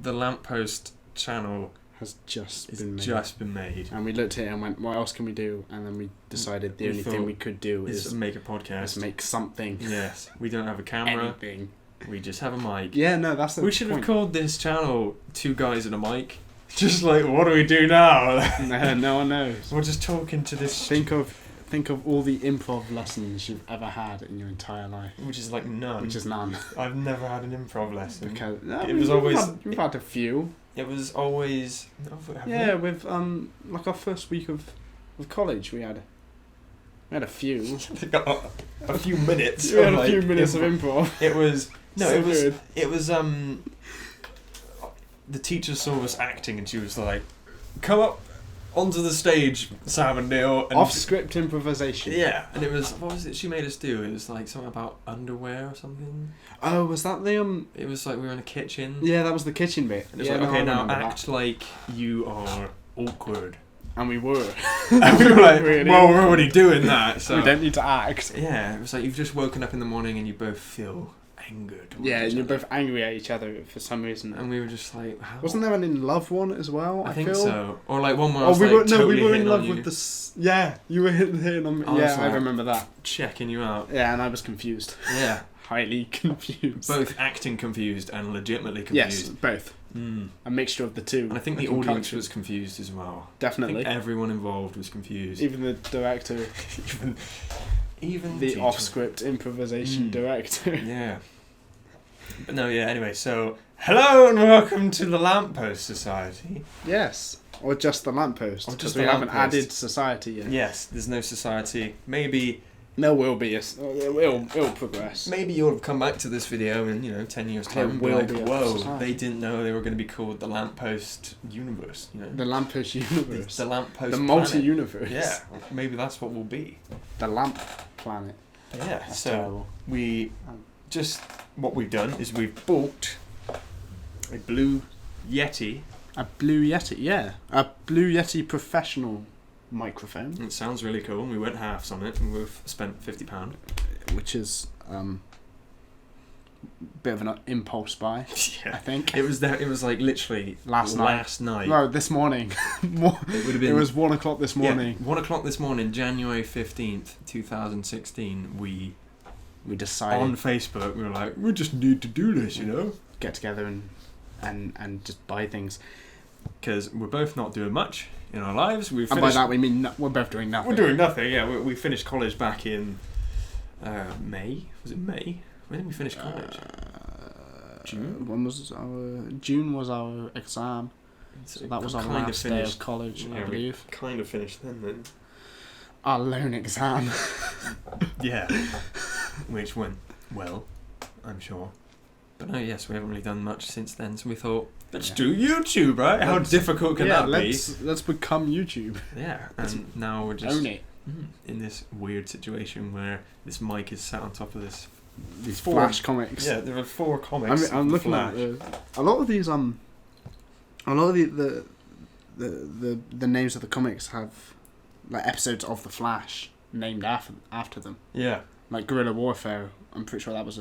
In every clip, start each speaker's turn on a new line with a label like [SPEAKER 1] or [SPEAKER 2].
[SPEAKER 1] the Lamppost channel
[SPEAKER 2] has just been made. And we looked at it and went, what else can we do? And then we decided the only thing we could do is
[SPEAKER 1] make a podcast.
[SPEAKER 2] Is make something.
[SPEAKER 1] Yes. We don't have a camera.
[SPEAKER 2] Anything.
[SPEAKER 1] We just have a mic.
[SPEAKER 2] Yeah, no, that's the
[SPEAKER 1] We should have called this channel Two Guys and a Mic. Just like, what do we do now?
[SPEAKER 2] No one knows.
[SPEAKER 1] We're just talking to this...
[SPEAKER 2] Think of all the improv lessons you've ever had in your entire life.
[SPEAKER 1] Which is like none.
[SPEAKER 2] Which is none.
[SPEAKER 1] I've never had an improv lesson.
[SPEAKER 2] Because we've had a few.
[SPEAKER 1] It was always...
[SPEAKER 2] with like our first week of college, we had a few.
[SPEAKER 1] A few minutes.
[SPEAKER 2] We had a few minutes of improv.
[SPEAKER 1] It was... No,
[SPEAKER 2] so
[SPEAKER 1] it was the teacher saw us acting and she was like, come up onto the stage, Sam and Neil. And
[SPEAKER 2] off-script improvisation.
[SPEAKER 1] Yeah, and it was... What was it she made us do? It was like something about underwear or something.
[SPEAKER 2] Oh, was that the...
[SPEAKER 1] It was like we were in a kitchen.
[SPEAKER 2] Yeah, that was the kitchen bit.
[SPEAKER 1] And it was okay, now act like you are awkward.
[SPEAKER 2] And we were.
[SPEAKER 1] And we were like, really? Well, we're already doing that, so...
[SPEAKER 2] We don't need to act.
[SPEAKER 1] Yeah, it was like you've just woken up in the morning and you both feel angered.
[SPEAKER 2] Yeah, and you're both angry at each other for some reason.
[SPEAKER 1] And we were just like, how?
[SPEAKER 2] Wasn't there an in love one as well? I
[SPEAKER 1] think
[SPEAKER 2] feel?
[SPEAKER 1] So. Or like one where
[SPEAKER 2] we were in love with the... Yeah, you were hitting on me. Yeah, I remember that.
[SPEAKER 1] Checking you out.
[SPEAKER 2] Yeah, and I was confused.
[SPEAKER 1] Yeah.
[SPEAKER 2] Highly confused.
[SPEAKER 1] Both acting confused and legitimately confused.
[SPEAKER 2] Yes, both. A mixture of the two.
[SPEAKER 1] And I think the audience was confused as well.
[SPEAKER 2] Definitely.
[SPEAKER 1] I think everyone involved was confused.
[SPEAKER 2] Even the director.
[SPEAKER 1] even
[SPEAKER 2] the off-script improvisation director.
[SPEAKER 1] Yeah. But no, yeah, anyway, so... Hello and welcome to the Lamppost Society.
[SPEAKER 2] Yes. Or just the Lamppost. Because we haven't added society yet.
[SPEAKER 1] Yes, there's no society. Maybe...
[SPEAKER 2] There will be. It'll progress.
[SPEAKER 1] Maybe you'll have come back to this video in 10 years' time and be like, whoa, they didn't know they were going to be called the Lamppost Universe.
[SPEAKER 2] The Lamppost Universe.
[SPEAKER 1] The Lamppost
[SPEAKER 2] The multi-universe.
[SPEAKER 1] Yeah, maybe that's what we'll be.
[SPEAKER 2] The Lamp Planet.
[SPEAKER 1] Yeah, that's so what we've done is we've bought a Blue Yeti.
[SPEAKER 2] A Blue Yeti, yeah. A Blue Yeti professional microphone.
[SPEAKER 1] It sounds really cool. We went halves on it and we've spent £50.
[SPEAKER 2] Which is a bit of an impulse buy,
[SPEAKER 1] yeah.
[SPEAKER 2] I think.
[SPEAKER 1] It was like literally last night.
[SPEAKER 2] No, this morning. It was 1 o'clock this morning.
[SPEAKER 1] Yeah, 1 o'clock this morning, January 15th, 2016, we decided on Facebook, we were like, we just need to do this,
[SPEAKER 2] get together and just buy things,
[SPEAKER 1] because we're both not doing much in our lives.
[SPEAKER 2] And by that we mean we're both doing nothing.
[SPEAKER 1] We're doing nothing. Yeah, we finished college back in May. Was it May? When did we finish college?
[SPEAKER 2] June. June was our exam. So that was our last day of college, I believe.
[SPEAKER 1] Kind of finished then.
[SPEAKER 2] Our lone exam.
[SPEAKER 1] Yeah. Which went well, I'm sure. But no, yes, we haven't really done much since then, so we thought, let's do YouTube, right? How difficult can that be?
[SPEAKER 2] Let's become YouTube.
[SPEAKER 1] Yeah, and now we're just
[SPEAKER 2] own it.
[SPEAKER 1] In this weird situation where this mic is sat on top of
[SPEAKER 2] these Flash comics.
[SPEAKER 1] Yeah, there are 4 comics.
[SPEAKER 2] I'm looking at a lot of these. A lot of the names of the comics have like episodes of the Flash named after them.
[SPEAKER 1] Yeah.
[SPEAKER 2] Like Guerrilla Warfare, I'm pretty sure that was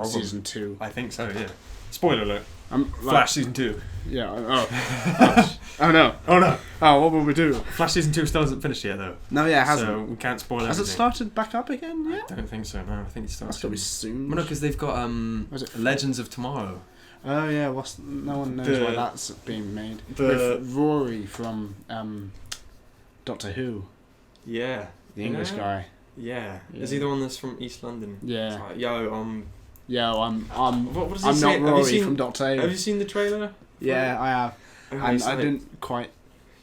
[SPEAKER 2] season 2.
[SPEAKER 1] I think so, yeah. Spoiler alert. Flash
[SPEAKER 2] like,
[SPEAKER 1] season 2.
[SPEAKER 2] Yeah. Oh no.
[SPEAKER 1] Oh no.
[SPEAKER 2] Oh, what will we do?
[SPEAKER 1] Flash season 2 still hasn't finished yet, though.
[SPEAKER 2] No, yeah, it hasn't.
[SPEAKER 1] So we can't spoil everything.
[SPEAKER 2] Has it started back up again yet?
[SPEAKER 1] I don't think so. No, I think it starts.
[SPEAKER 2] That's gonna be soon.
[SPEAKER 1] Well, no, because they've got Legends of Tomorrow.
[SPEAKER 2] Oh yeah. No one knows why that's being made. With Rory from Doctor Who.
[SPEAKER 1] Yeah.
[SPEAKER 2] The English guy.
[SPEAKER 1] Yeah. Is he the one that's from East London?
[SPEAKER 2] Yeah.
[SPEAKER 1] Like,
[SPEAKER 2] what does he
[SPEAKER 1] I'm
[SPEAKER 2] say? Not Rory from Doctor Who.
[SPEAKER 1] Have you seen the trailer?
[SPEAKER 2] Yeah, I have. And I didn't quite...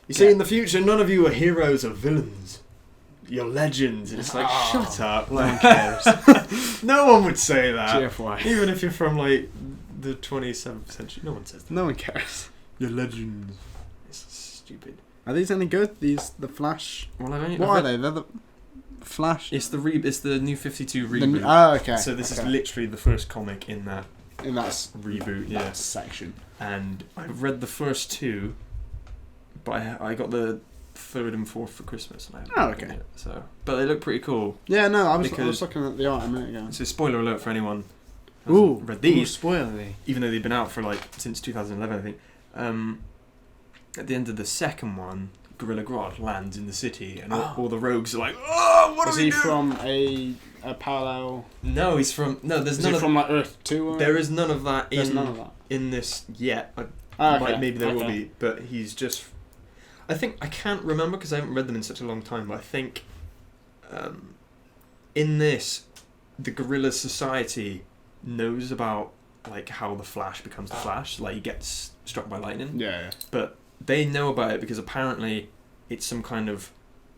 [SPEAKER 1] You see, in the future, none of you are heroes or villains. You're legends. And it's like, shut up.
[SPEAKER 2] No one cares.
[SPEAKER 1] No one would say that.
[SPEAKER 2] GFY.
[SPEAKER 1] Even if you're from, like, the 27th century. No one says that.
[SPEAKER 2] No one cares.
[SPEAKER 1] You're legends. It's stupid.
[SPEAKER 2] Are these any good? The Flash...
[SPEAKER 1] Well,
[SPEAKER 2] what are they? They're the... Flash?
[SPEAKER 1] It's the New 52 reboot.
[SPEAKER 2] Okay.
[SPEAKER 1] So this is literally the first comic in that reboot,
[SPEAKER 2] that section.
[SPEAKER 1] And I've read the first 2, but I got the 3rd and 4th for Christmas. And I haven't read it, so, but they look pretty cool.
[SPEAKER 2] Yeah, no, I was looking at the art a minute ago.
[SPEAKER 1] So spoiler alert for anyone hasn't read these.
[SPEAKER 2] Spoilery.
[SPEAKER 1] Even though they've been out for since 2011, I think. At the end of the second one, Gorilla Grodd lands in the city, and all the rogues are like, "Oh, what are we doing?"
[SPEAKER 2] Is he from a parallel?
[SPEAKER 1] No, he's from There's
[SPEAKER 2] Is
[SPEAKER 1] none
[SPEAKER 2] he
[SPEAKER 1] of
[SPEAKER 2] from Earth 2? Or?
[SPEAKER 1] There is none of that
[SPEAKER 2] None of that
[SPEAKER 1] in this yet. Maybe there will be, but he's just. I think I can't remember because I haven't read them in such a long time. But I think, in this, the Gorilla Society knows about how the Flash becomes the Flash. He gets struck by lightning.
[SPEAKER 2] Yeah.
[SPEAKER 1] But they know about it because apparently it's some kind of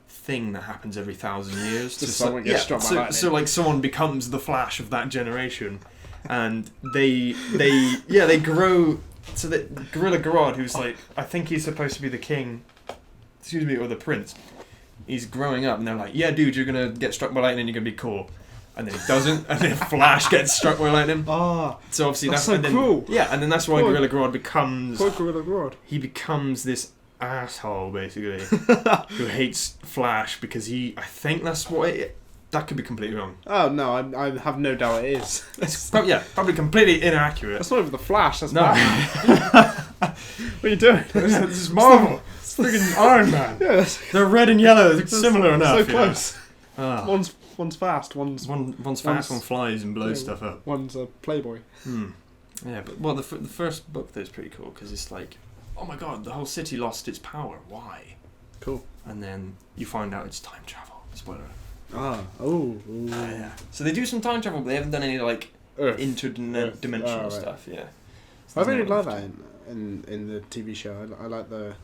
[SPEAKER 1] thing that happens every 1,000 years.
[SPEAKER 2] Someone gets struck by lightning.
[SPEAKER 1] So someone becomes the Flash of that generation, and they grow. So that Gorilla Grodd, who's I think he's supposed to be the king, or the prince. He's growing up, and they're like, "Yeah, dude, you're gonna get struck by lightning. You're gonna be cool." And then he doesn't, and then Flash gets struck by lightning.
[SPEAKER 2] Oh,
[SPEAKER 1] so obviously that's
[SPEAKER 2] so cool.
[SPEAKER 1] Yeah, and then that's why Gorilla Grodd becomes.
[SPEAKER 2] Poor Gorilla Grodd.
[SPEAKER 1] He becomes this asshole basically, who hates Flash because I think that's what it. That could be completely wrong.
[SPEAKER 2] Oh no, I have no doubt it is.
[SPEAKER 1] It's probably completely inaccurate.
[SPEAKER 2] That's not even the Flash. That's
[SPEAKER 1] no.
[SPEAKER 2] Batman. What are you doing?
[SPEAKER 1] This is Marvel. It's freaking Iron Man.
[SPEAKER 2] Yeah,
[SPEAKER 1] they're red and yellow. They're similar enough.
[SPEAKER 2] So close. One's fast. One's
[SPEAKER 1] fast. One flies and blows stuff up.
[SPEAKER 2] One's a playboy.
[SPEAKER 1] Yeah, but the first book there's pretty cool because it's oh my god, the whole city lost its power. Why?
[SPEAKER 2] Cool.
[SPEAKER 1] And then you find out it's time travel. Spoiler.
[SPEAKER 2] Yeah.
[SPEAKER 1] So they do some time travel, but they haven't done any interdimensional
[SPEAKER 2] right.
[SPEAKER 1] stuff. Yeah.
[SPEAKER 2] So I really like that in the TV show. I like the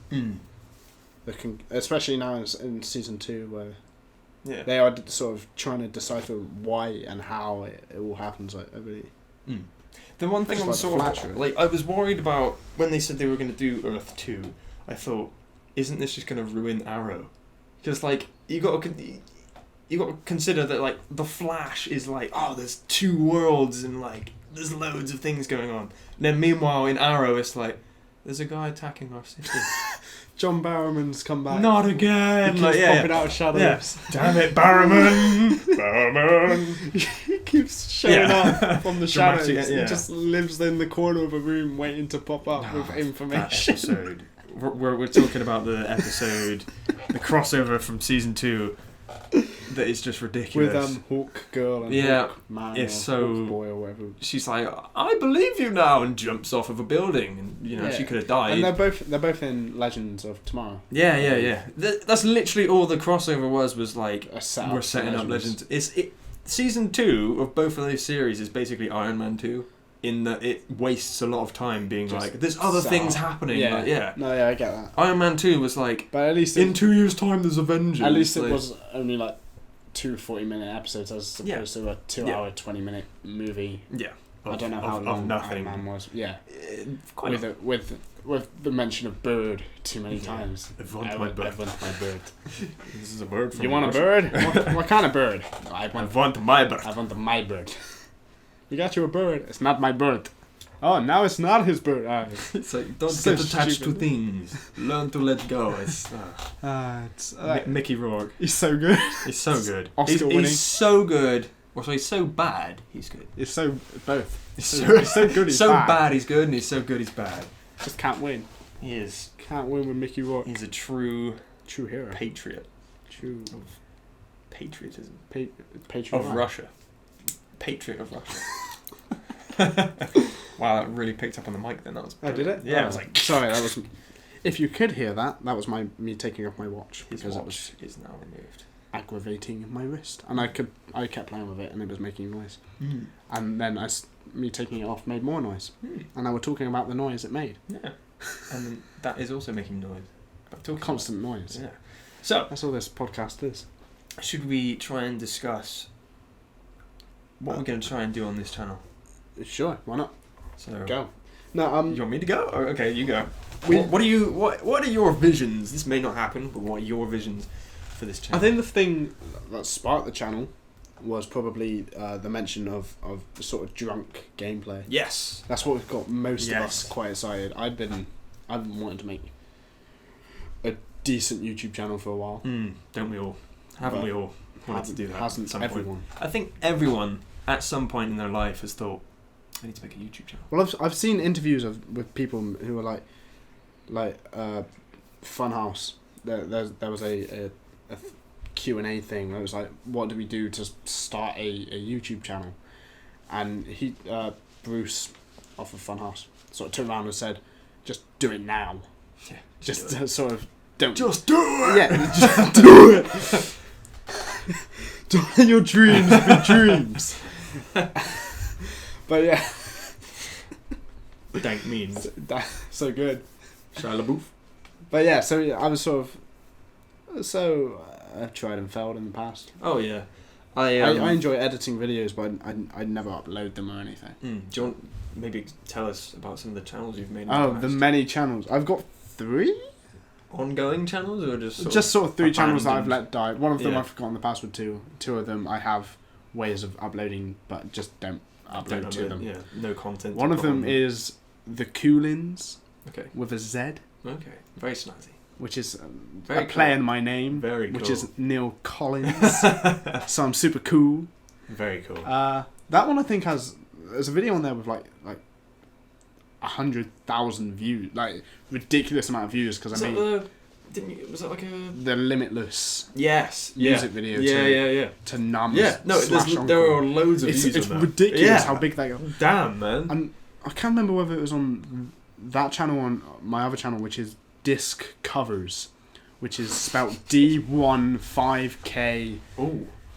[SPEAKER 2] especially now in season 2 where they are sort of trying to decipher why and how it all happens. I really.
[SPEAKER 1] The one thing I'm sort of I was worried about when they said they were going to do Earth 2. I thought, isn't this just going to ruin Arrow? Because you got to consider that the Flash is there's 2 worlds and there's loads of things going on. And then meanwhile in Arrow it's there's a guy attacking our city.
[SPEAKER 2] John Barrowman's come back.
[SPEAKER 1] Not again.
[SPEAKER 2] He keeps popping out of shadows.
[SPEAKER 1] Yeah. Damn it, Barrowman! Barrowman!
[SPEAKER 2] He keeps showing up from the shadows.
[SPEAKER 1] Yeah.
[SPEAKER 2] He just lives in the corner of a room waiting to pop up with information.
[SPEAKER 1] That episode. We're talking about the episode, the crossover from season 2. That is just ridiculous.
[SPEAKER 2] With Hawk Girl and Hawk Man or Hawk Boy or whatever.
[SPEAKER 1] She's like, I believe you now, and jumps off of a building, and she could have died.
[SPEAKER 2] And they're both in Legends of Tomorrow.
[SPEAKER 1] Yeah. That's literally all the crossover was we're setting up Legends. Season 2 of both of those series is basically Iron Man 2. In that it wastes a lot of time being just there's other things happening.
[SPEAKER 2] Yeah. No, I get that.
[SPEAKER 1] Iron Man 2 was
[SPEAKER 2] but at least
[SPEAKER 1] in 2 years' time there's Avengers.
[SPEAKER 2] At least it was only 2 40-minute episodes as opposed to a 2-hour 20-minute movie.
[SPEAKER 1] Yeah.
[SPEAKER 2] I don't know how long Iron Man was. Yeah. With the mention of bird too many times.
[SPEAKER 1] I want my bird. This is a bird from
[SPEAKER 2] You want a bird? What kind of bird?
[SPEAKER 1] I want my bird.
[SPEAKER 2] I want my bird. You got you a bird. It's not my bird. Oh, now it's not his bird.
[SPEAKER 1] It's don't get attached to things. Learn to let go. It's Mickey Rourke.
[SPEAKER 2] He's so good.
[SPEAKER 1] He's so good.
[SPEAKER 2] Oscar winning.
[SPEAKER 1] He's so good. Well, so he's so bad. He's good.
[SPEAKER 2] He's so both.
[SPEAKER 1] He's so
[SPEAKER 2] good. He's
[SPEAKER 1] so
[SPEAKER 2] bad.
[SPEAKER 1] He's good, and he's so good. He's bad.
[SPEAKER 2] Just can't win.
[SPEAKER 1] He is.
[SPEAKER 2] Can't win with Mickey Rourke.
[SPEAKER 1] He's a true
[SPEAKER 2] hero.
[SPEAKER 1] Patriot.
[SPEAKER 2] True.
[SPEAKER 1] Of patriotism.
[SPEAKER 2] Patriot
[SPEAKER 1] of Russia. Patriot of Russia. Wow, that really picked up on the mic then. That was
[SPEAKER 2] did it?
[SPEAKER 1] Yeah,
[SPEAKER 2] I
[SPEAKER 1] was
[SPEAKER 2] sorry, that was if you could hear that was me taking off my watch
[SPEAKER 1] because it was is now removed.
[SPEAKER 2] Aggravating my wrist. And I kept playing with it and it was making noise. And then me taking it off made more noise. And now we're talking about the noise it made.
[SPEAKER 1] Yeah. And that is also making noise.
[SPEAKER 2] Constant noise.
[SPEAKER 1] Yeah. So
[SPEAKER 2] that's all this podcast is.
[SPEAKER 1] Should we try and discuss what we're going to try and do on this channel?
[SPEAKER 2] Sure, why not?
[SPEAKER 1] So
[SPEAKER 2] go. No,
[SPEAKER 1] you want me to go? Or, okay, you go. What are your visions? This may not happen, but what are your visions for this channel?
[SPEAKER 2] I think the thing that sparked the channel was probably the mention of the sort of drunk gameplay.
[SPEAKER 1] Yes.
[SPEAKER 2] That's what got most of us quite excited. I've been wanting to make a decent YouTube channel for a while.
[SPEAKER 1] Don't we all? Haven't we all wanted to do that?
[SPEAKER 2] Hasn't everyone?
[SPEAKER 1] I think everyone at some point in their life has thought, I need to make a YouTube channel.
[SPEAKER 2] Well, I've seen interviews with people who are like Funhouse. There was a Q&A thing where it was like, what do we do to start a YouTube channel? And Bruce off of Funhouse sort of turned around and said, just do it now.
[SPEAKER 1] Yeah,
[SPEAKER 2] just sort of don't.
[SPEAKER 1] Just do it!
[SPEAKER 2] Yeah, just do it! Don't let your dreams be dreams. But yeah.
[SPEAKER 1] Dank means.
[SPEAKER 2] So good.
[SPEAKER 1] Shia LaBeouf.
[SPEAKER 2] But yeah, so I was sort of I've tried and failed in the past.
[SPEAKER 1] Oh yeah,
[SPEAKER 2] I enjoy editing videos, but I'd never upload them or anything.
[SPEAKER 1] Do you want maybe tell us about some of the channels you've made?
[SPEAKER 2] The many channels. I've got 3
[SPEAKER 1] ongoing channels, or just
[SPEAKER 2] sort of 3 channels that I've let die. One of them
[SPEAKER 1] Yeah.
[SPEAKER 2] I've forgotten the password to. 2 of them I have ways of uploading, but just don't upload to them.
[SPEAKER 1] Yeah, no content.
[SPEAKER 2] One of them is the Coolins.
[SPEAKER 1] Okay.
[SPEAKER 2] With a Z.
[SPEAKER 1] Okay. Very snazzy.
[SPEAKER 2] Which is
[SPEAKER 1] Very
[SPEAKER 2] a play
[SPEAKER 1] cool.
[SPEAKER 2] in my name.
[SPEAKER 1] Very cool.
[SPEAKER 2] Which is Neil Collins. So I'm super cool.
[SPEAKER 1] Very cool.
[SPEAKER 2] That one I think there's a video on there with like 100,000 views, like ridiculous amount of views because I made.
[SPEAKER 1] Was that like a
[SPEAKER 2] the Limitless
[SPEAKER 1] music
[SPEAKER 2] video?
[SPEAKER 1] Yeah.
[SPEAKER 2] To Numb.
[SPEAKER 1] Yeah, no, there are loads of views.
[SPEAKER 2] It's
[SPEAKER 1] on that.
[SPEAKER 2] ridiculous how big that goes.
[SPEAKER 1] Damn, man.
[SPEAKER 2] And I can't remember whether it was on that channel or on my other channel, which is Disc Covers, which is spelled D15K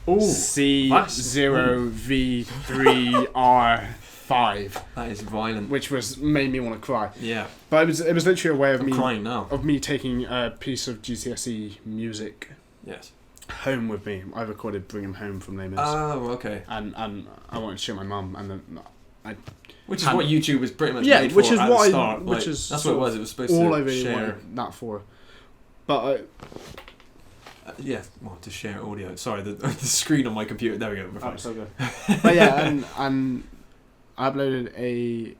[SPEAKER 2] C0V3R5.
[SPEAKER 1] That is violent.
[SPEAKER 2] Which made me want to cry.
[SPEAKER 1] Yeah.
[SPEAKER 2] But it was literally a way of
[SPEAKER 1] I'm crying now.
[SPEAKER 2] Of me taking a piece of GCSE music.
[SPEAKER 1] Yes.
[SPEAKER 2] Home with me. I recorded Bring 'Em Home from Les Mis.
[SPEAKER 1] Oh, okay.
[SPEAKER 2] And I wanted to show my mum, and then
[SPEAKER 1] which is what YouTube was pretty much made for
[SPEAKER 2] which is
[SPEAKER 1] at
[SPEAKER 2] what
[SPEAKER 1] the start.
[SPEAKER 2] Which is
[SPEAKER 1] that's what it was. It was supposed
[SPEAKER 2] all
[SPEAKER 1] to
[SPEAKER 2] I really
[SPEAKER 1] share.
[SPEAKER 2] wanted that for. But
[SPEAKER 1] to share audio. Sorry, the screen on my computer. There we go.
[SPEAKER 2] Oh, so good. But yeah, and I uploaded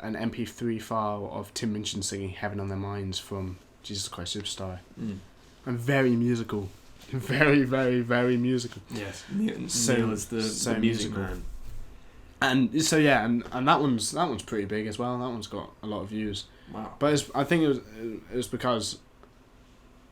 [SPEAKER 2] an MP3 file of Tim Minchin singing "Heaven on Their Minds" from Jesus Christ Superstar. I'm very musical, very, very, very musical.
[SPEAKER 1] Yes, Neil is the music
[SPEAKER 2] musical.
[SPEAKER 1] man.
[SPEAKER 2] And so yeah, and that one's pretty big as well. That one's got a lot of views.
[SPEAKER 1] Wow.
[SPEAKER 2] But I think it was because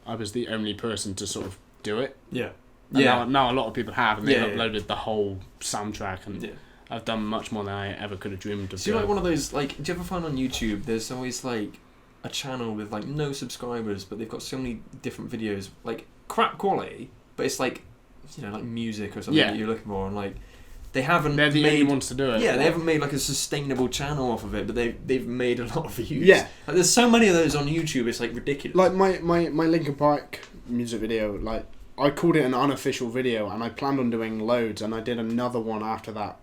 [SPEAKER 2] I was the only person to sort of do it.
[SPEAKER 1] Yeah.
[SPEAKER 2] And now a lot of people have, and they've uploaded the whole soundtrack, and I've done much more than I ever could have dreamed of.
[SPEAKER 1] So you're like one of those, like, do you ever find on YouTube there's always like a channel with like no subscribers, but they've got so many different videos, like crap quality, but it's like, like music or something that you're looking for, and like they're the only ones to do it. Yeah, they haven't made like a sustainable channel off of it, but they've made a lot of views.
[SPEAKER 2] Yeah,
[SPEAKER 1] like, there's so many of those on YouTube. It's like ridiculous.
[SPEAKER 2] Like my Linkin Park music video, like I called it an unofficial video, and I planned on doing loads, and I did another one after that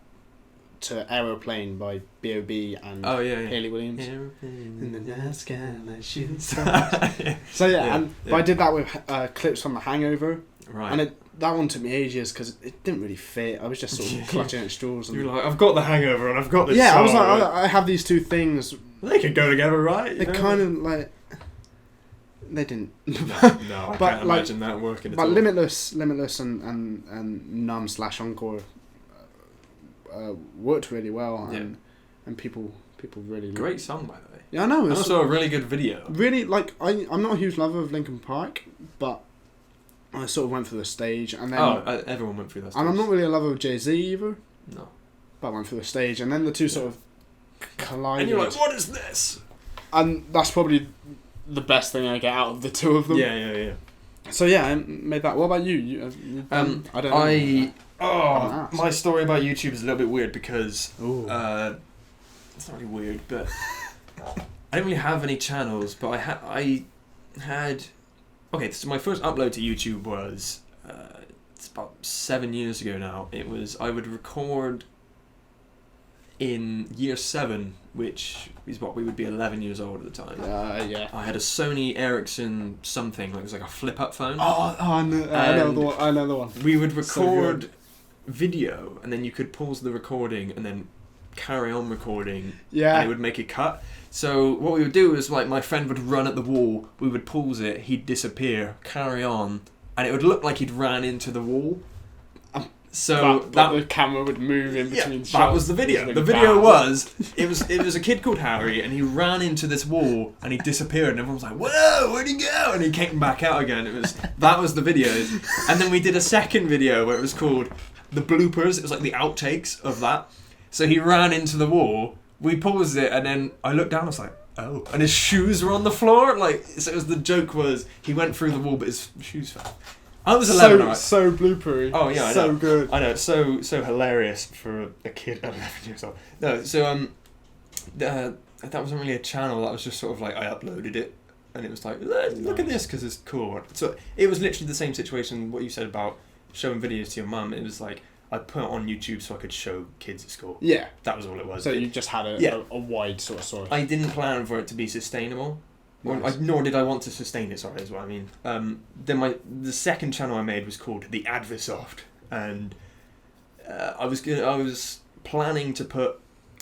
[SPEAKER 2] to Aeroplane by B.O.B. and Hayley Williams.
[SPEAKER 1] Aeroplane
[SPEAKER 2] in the sky like shooting stars. So but I did that with clips from The Hangover,
[SPEAKER 1] right?
[SPEAKER 2] And that one took me ages because it didn't really fit. I was just sort of clutching at straws.
[SPEAKER 1] You were like, I've got The Hangover and I've got this.
[SPEAKER 2] Yeah,
[SPEAKER 1] song,
[SPEAKER 2] I was like,
[SPEAKER 1] right?
[SPEAKER 2] I have these two things.
[SPEAKER 1] They could go together, right?
[SPEAKER 2] They kind of like. They didn't.
[SPEAKER 1] No, I can't imagine that working at all.
[SPEAKER 2] But Limitless and Numb/Encore worked really well, and people really
[SPEAKER 1] great song, by the way.
[SPEAKER 2] Yeah, I know.
[SPEAKER 1] And also a really good video.
[SPEAKER 2] Really, like I'm not a huge lover of Linkin Park, but I sort of went through the stage, and then
[SPEAKER 1] everyone went through that stage.
[SPEAKER 2] And I'm not really a lover of Jay-Z either.
[SPEAKER 1] No.
[SPEAKER 2] But I went through the stage, and then the two sort of collided.
[SPEAKER 1] And you're like, what is this?
[SPEAKER 2] And that's probably the best thing I get out of the two of them.
[SPEAKER 1] Yeah.
[SPEAKER 2] So yeah, I made that. What about you? I don't know.
[SPEAKER 1] My story about YouTube is a little bit weird because it's not really weird, but I didn't really have any channels. But I had. Okay, so my first upload to YouTube was it's about 7 years ago now. It was I would record in year 7, which is what we would be 11 years old at the time.
[SPEAKER 2] Yeah.
[SPEAKER 1] I had a Sony Ericsson something, like it was like a flip-up phone.
[SPEAKER 2] I know the one.
[SPEAKER 1] We would record video, and then you could pause the recording and then carry on recording.
[SPEAKER 2] Yeah.
[SPEAKER 1] And it would make a cut. So what we would do is, like, my friend would run at the wall, we would pause it, he'd disappear, carry on, and it would look like he'd ran into the wall. So
[SPEAKER 2] that the camera would move in between shots.
[SPEAKER 1] That was the video. The video was it was a kid called Harry, and he ran into this wall and he disappeared, and everyone was like, "Whoa, where'd he go?" And he came back out again. That was the videos. And then we did a second video where it was called the bloopers. It was like the outtakes of that. So he ran into the wall. We paused it, and then I looked down. I was like, "Oh!" And his shoes were on the floor. Like, so it was, the joke was he went through the wall, but his shoes fell. I was 11.
[SPEAKER 2] So bloopery.
[SPEAKER 1] Oh yeah, I know.
[SPEAKER 2] So good.
[SPEAKER 1] I know. So hilarious for a kid at 11 years old. No, so that wasn't really a channel. That was just sort of like I uploaded it, and it was like, look at this because it's cool. So it was literally the same situation. What you said about showing videos to your mum. It was like I put it on YouTube so I could show kids at school.
[SPEAKER 2] Yeah.
[SPEAKER 1] That was all it was.
[SPEAKER 2] So you just had a wide sort of source.
[SPEAKER 1] I didn't plan for it to be sustainable. Nice. Nor did I want to sustain it, sorry, is what I mean. Then the second channel I made was called The Advisoft, and I was planning to put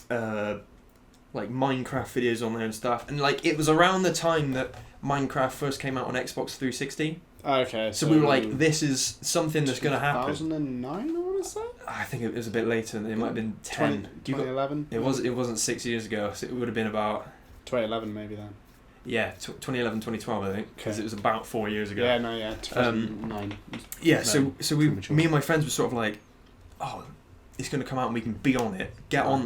[SPEAKER 1] like Minecraft videos on there and stuff, and like it was around the time that Minecraft first came out on Xbox 360.
[SPEAKER 2] Okay.
[SPEAKER 1] So we were like, this is something that's going to happen.
[SPEAKER 2] 2009, I want to say.
[SPEAKER 1] I think it was a bit later. It might have been 10.
[SPEAKER 2] 2011.
[SPEAKER 1] It wasn't 6 years ago. So it would have been about
[SPEAKER 2] 2011 maybe then.
[SPEAKER 1] Yeah, 2011, 2012, I think, because it was about 4 years ago.
[SPEAKER 2] Yeah, no, yeah, 2009.
[SPEAKER 1] Yeah, so me and my friends were sort of like, oh, it's going to come out and we can be on it.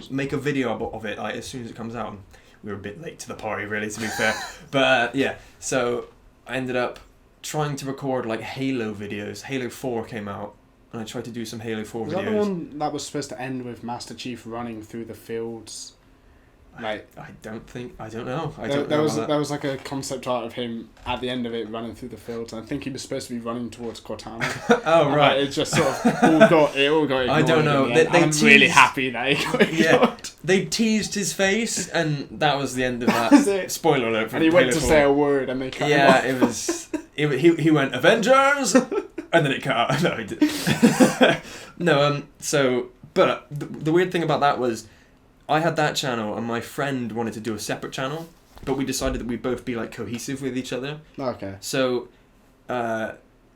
[SPEAKER 1] Make a video of it like, as soon as it comes out. And we were a bit late to the party, really, to be fair. But yeah, so I ended up trying to record like Halo videos. Halo 4 came out, and I tried to do some Halo 4 videos.
[SPEAKER 2] Was that the one that was supposed to end with Master Chief running through the fields? Like,
[SPEAKER 1] I don't know.
[SPEAKER 2] There was like a concept art of him at the end of it running through the fields, and I think he was supposed to be running towards Cortana.
[SPEAKER 1] Oh right,
[SPEAKER 2] it just sort of all got ignored. I don't know. I'm really happy that he got ignored.
[SPEAKER 1] They teased his face, and that was the end of that. Spoiler alert!
[SPEAKER 2] And he went to say a word, and they cut him off.
[SPEAKER 1] It was. He went Avengers, and then it cut out. No, he didn't. No. So, but the weird thing about that was, I had that channel, and my friend wanted to do a separate channel, but we decided that we'd both be like cohesive with each other.
[SPEAKER 2] Okay.
[SPEAKER 1] So,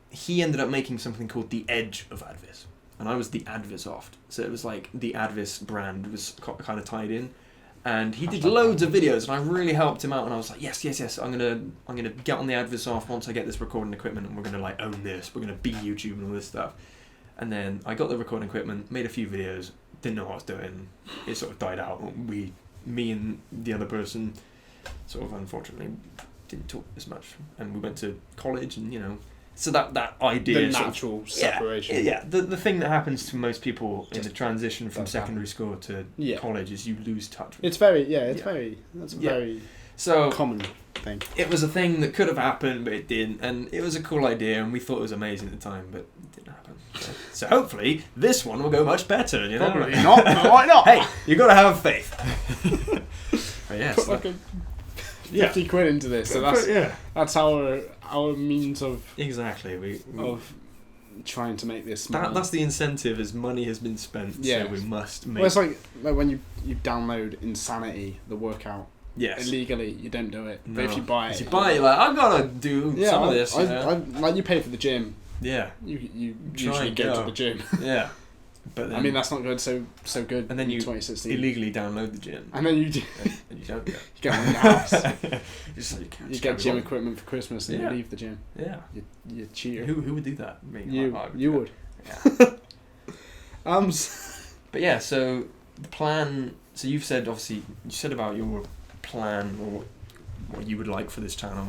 [SPEAKER 1] he ended up making something called The Edge of Advis, and I was the Advisoft. So it was like the Advis brand was kind of tied in, and he did loads of videos, and I really helped him out. And I was like, yes, I'm gonna get on the Advisoft once I get this recording equipment, and we're gonna like own this. We're gonna be YouTube and all this stuff. And then I got the recording equipment, made a few videos. Didn't know what I was doing. It sort of died out. Me and the other person, sort of unfortunately, didn't talk as much, and we went to college, and so that idea,
[SPEAKER 2] the natural separation.
[SPEAKER 1] Yeah. The thing that happens to most people in the transition from secondary school to college is you lose touch.
[SPEAKER 2] That's a very common thing.
[SPEAKER 1] It was a thing that could have happened, but it didn't, and it was a cool idea, and we thought it was amazing at the time, but it didn't happen. So hopefully this one will go much better.
[SPEAKER 2] Probably not. Why not?
[SPEAKER 1] Hey, you got to have faith. But yes,
[SPEAKER 2] put like a 50 quid into this. So that's our means of of trying to make this smaller.
[SPEAKER 1] That's the incentive, as money has been spent. Yeah, so we must make.
[SPEAKER 2] Well, it's like when you download Insanity, the workout.
[SPEAKER 1] Yes.
[SPEAKER 2] Illegally, you don't do it.
[SPEAKER 1] No.
[SPEAKER 2] But if you buy it,
[SPEAKER 1] you're like, I've got to do some of this.
[SPEAKER 2] Like you pay for the gym.
[SPEAKER 1] Yeah.
[SPEAKER 2] You usually go to the gym.
[SPEAKER 1] Yeah. But then,
[SPEAKER 2] I mean, that's not good. So good.
[SPEAKER 1] And then you
[SPEAKER 2] 2016.
[SPEAKER 1] illegally download the gym.
[SPEAKER 2] And then you do.
[SPEAKER 1] And you don't go.
[SPEAKER 2] You go in the house.
[SPEAKER 1] You
[SPEAKER 2] get gym equipment for Christmas and you leave the gym.
[SPEAKER 1] Yeah.
[SPEAKER 2] You cheater.
[SPEAKER 1] Who would do that? Me.
[SPEAKER 2] You would.
[SPEAKER 1] Yeah.
[SPEAKER 2] But
[SPEAKER 1] yeah. So the plan. So you've said, obviously, you said about your plan or what you would like for this channel.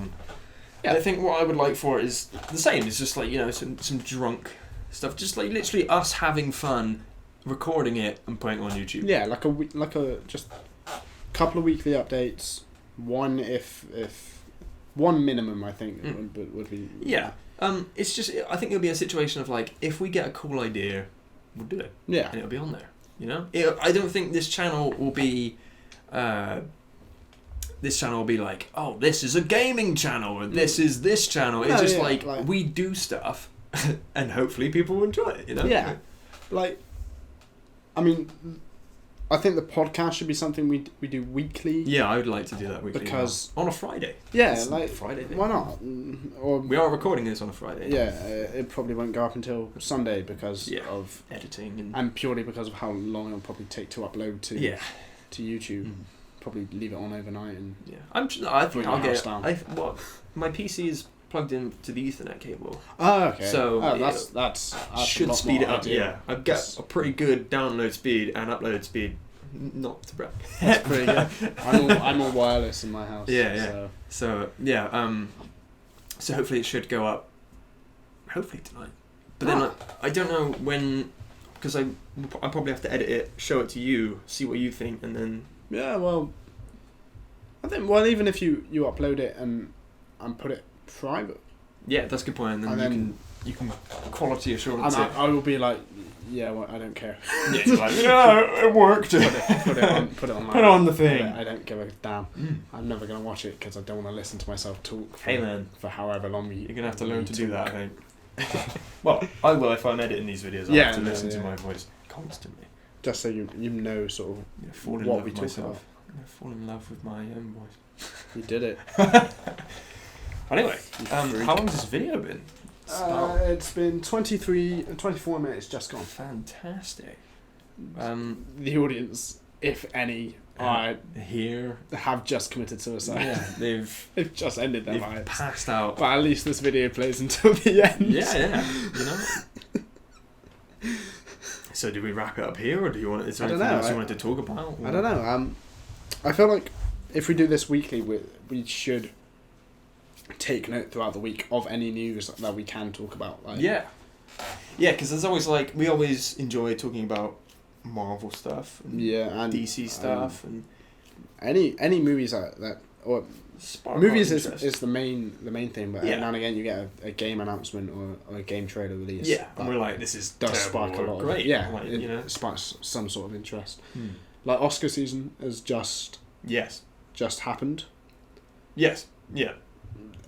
[SPEAKER 1] Yeah. I think what I would like for it is the same. It's just like, some drunk stuff, just like literally us having fun, recording it and putting it on YouTube.
[SPEAKER 2] Yeah, like a just couple of weekly updates. One one minimum, I think would be.
[SPEAKER 1] Yeah. It's just, I think it'll be a situation of like, if we get a cool idea, we'll do it.
[SPEAKER 2] Yeah.
[SPEAKER 1] And it'll be on there. I don't think this channel will be. This channel will be like, oh, this is a gaming channel, or this is this channel. It's just like we do stuff, and hopefully people will enjoy it.
[SPEAKER 2] Yeah. Like, I mean, I think the podcast should be something we do weekly.
[SPEAKER 1] Yeah, I would like to do that weekly.
[SPEAKER 2] Because
[SPEAKER 1] on a Friday.
[SPEAKER 2] Yeah,
[SPEAKER 1] it's
[SPEAKER 2] like
[SPEAKER 1] Friday.
[SPEAKER 2] Why not? Or
[SPEAKER 1] we are recording this on a Friday.
[SPEAKER 2] Yeah, it probably won't go up until Sunday because of
[SPEAKER 1] editing
[SPEAKER 2] and purely because of how long it'll probably take to upload to YouTube. Mm. Probably leave it on overnight and
[SPEAKER 1] I think I'll get my PC is plugged into the Ethernet cable.
[SPEAKER 2] Oh, okay.
[SPEAKER 1] So
[SPEAKER 2] that's
[SPEAKER 1] should speed it up. Ideal. Yeah, I've got a pretty good download speed and upload speed. Not to brag.
[SPEAKER 2] That's pretty good. I'm all wireless in my house.
[SPEAKER 1] Yeah. So hopefully it should go up. Hopefully tonight. But then I don't know when, because I probably have to edit it, show it to you, see what you think, and then.
[SPEAKER 2] Yeah, well, I think even if you upload it and put it private.
[SPEAKER 1] Yeah, that's a good point. And then you can quality assurance
[SPEAKER 2] and
[SPEAKER 1] it.
[SPEAKER 2] I will be like, yeah, well, I don't care.
[SPEAKER 1] Yeah, it's like, it worked.
[SPEAKER 2] Put it on. Put it on
[SPEAKER 1] the thing.
[SPEAKER 2] I don't give a damn. I'm never gonna watch it because I don't want to listen to myself talk. For however long
[SPEAKER 1] you're gonna have to learn to do that, I think. Well, I will if I'm editing these videos. I have to listen to my voice constantly.
[SPEAKER 2] Just so you know sort of
[SPEAKER 1] fall in love with myself. Fall in love with my own voice.
[SPEAKER 2] You did it.
[SPEAKER 1] Anyway, how long has this video been?
[SPEAKER 2] It's been 24 minutes just gone.
[SPEAKER 1] Fantastic.
[SPEAKER 2] The audience, if any,
[SPEAKER 1] here
[SPEAKER 2] have just committed suicide.
[SPEAKER 1] Yeah, they've
[SPEAKER 2] just ended their lives.
[SPEAKER 1] Passed out.
[SPEAKER 2] But at least this video plays until the end.
[SPEAKER 1] Yeah. You know. So do we wrap it up here, or is there anything else you wanted to talk about? Or?
[SPEAKER 2] I don't know. I feel like if we do this weekly, we should take note throughout the week of any news that we can talk about. Like.
[SPEAKER 1] Yeah, because there's always we always enjoy talking about Marvel stuff, and
[SPEAKER 2] and
[SPEAKER 1] DC stuff, and
[SPEAKER 2] any movies that or movies is the main thing, but now and again you get a game announcement or a game trailer release.
[SPEAKER 1] Yeah, and we're like, this does
[SPEAKER 2] spark a lot.
[SPEAKER 1] Great.
[SPEAKER 2] It sparks some sort of interest. Like Oscar season has just happened.
[SPEAKER 1] Yes. Yeah.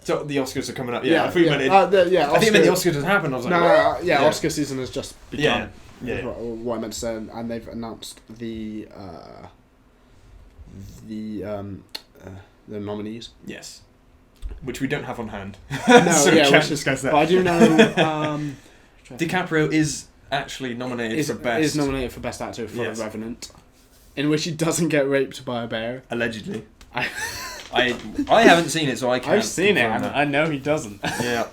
[SPEAKER 1] So the Oscars are coming up. I think when the Oscars has happened. I was like,
[SPEAKER 2] Oscar season has just begun.
[SPEAKER 1] Yeah.
[SPEAKER 2] What I meant to say, and they've announced the nominees.
[SPEAKER 1] Yes. Which we don't have on hand.
[SPEAKER 2] So we can't discuss that. But I do know
[SPEAKER 1] DiCaprio is actually nominated for best.
[SPEAKER 2] Is nominated for best actor for The Revenant, in which he doesn't get raped by a bear.
[SPEAKER 1] Allegedly. I haven't seen it, so I can't.
[SPEAKER 2] I've seen it, and I know he doesn't.
[SPEAKER 1] Yeah.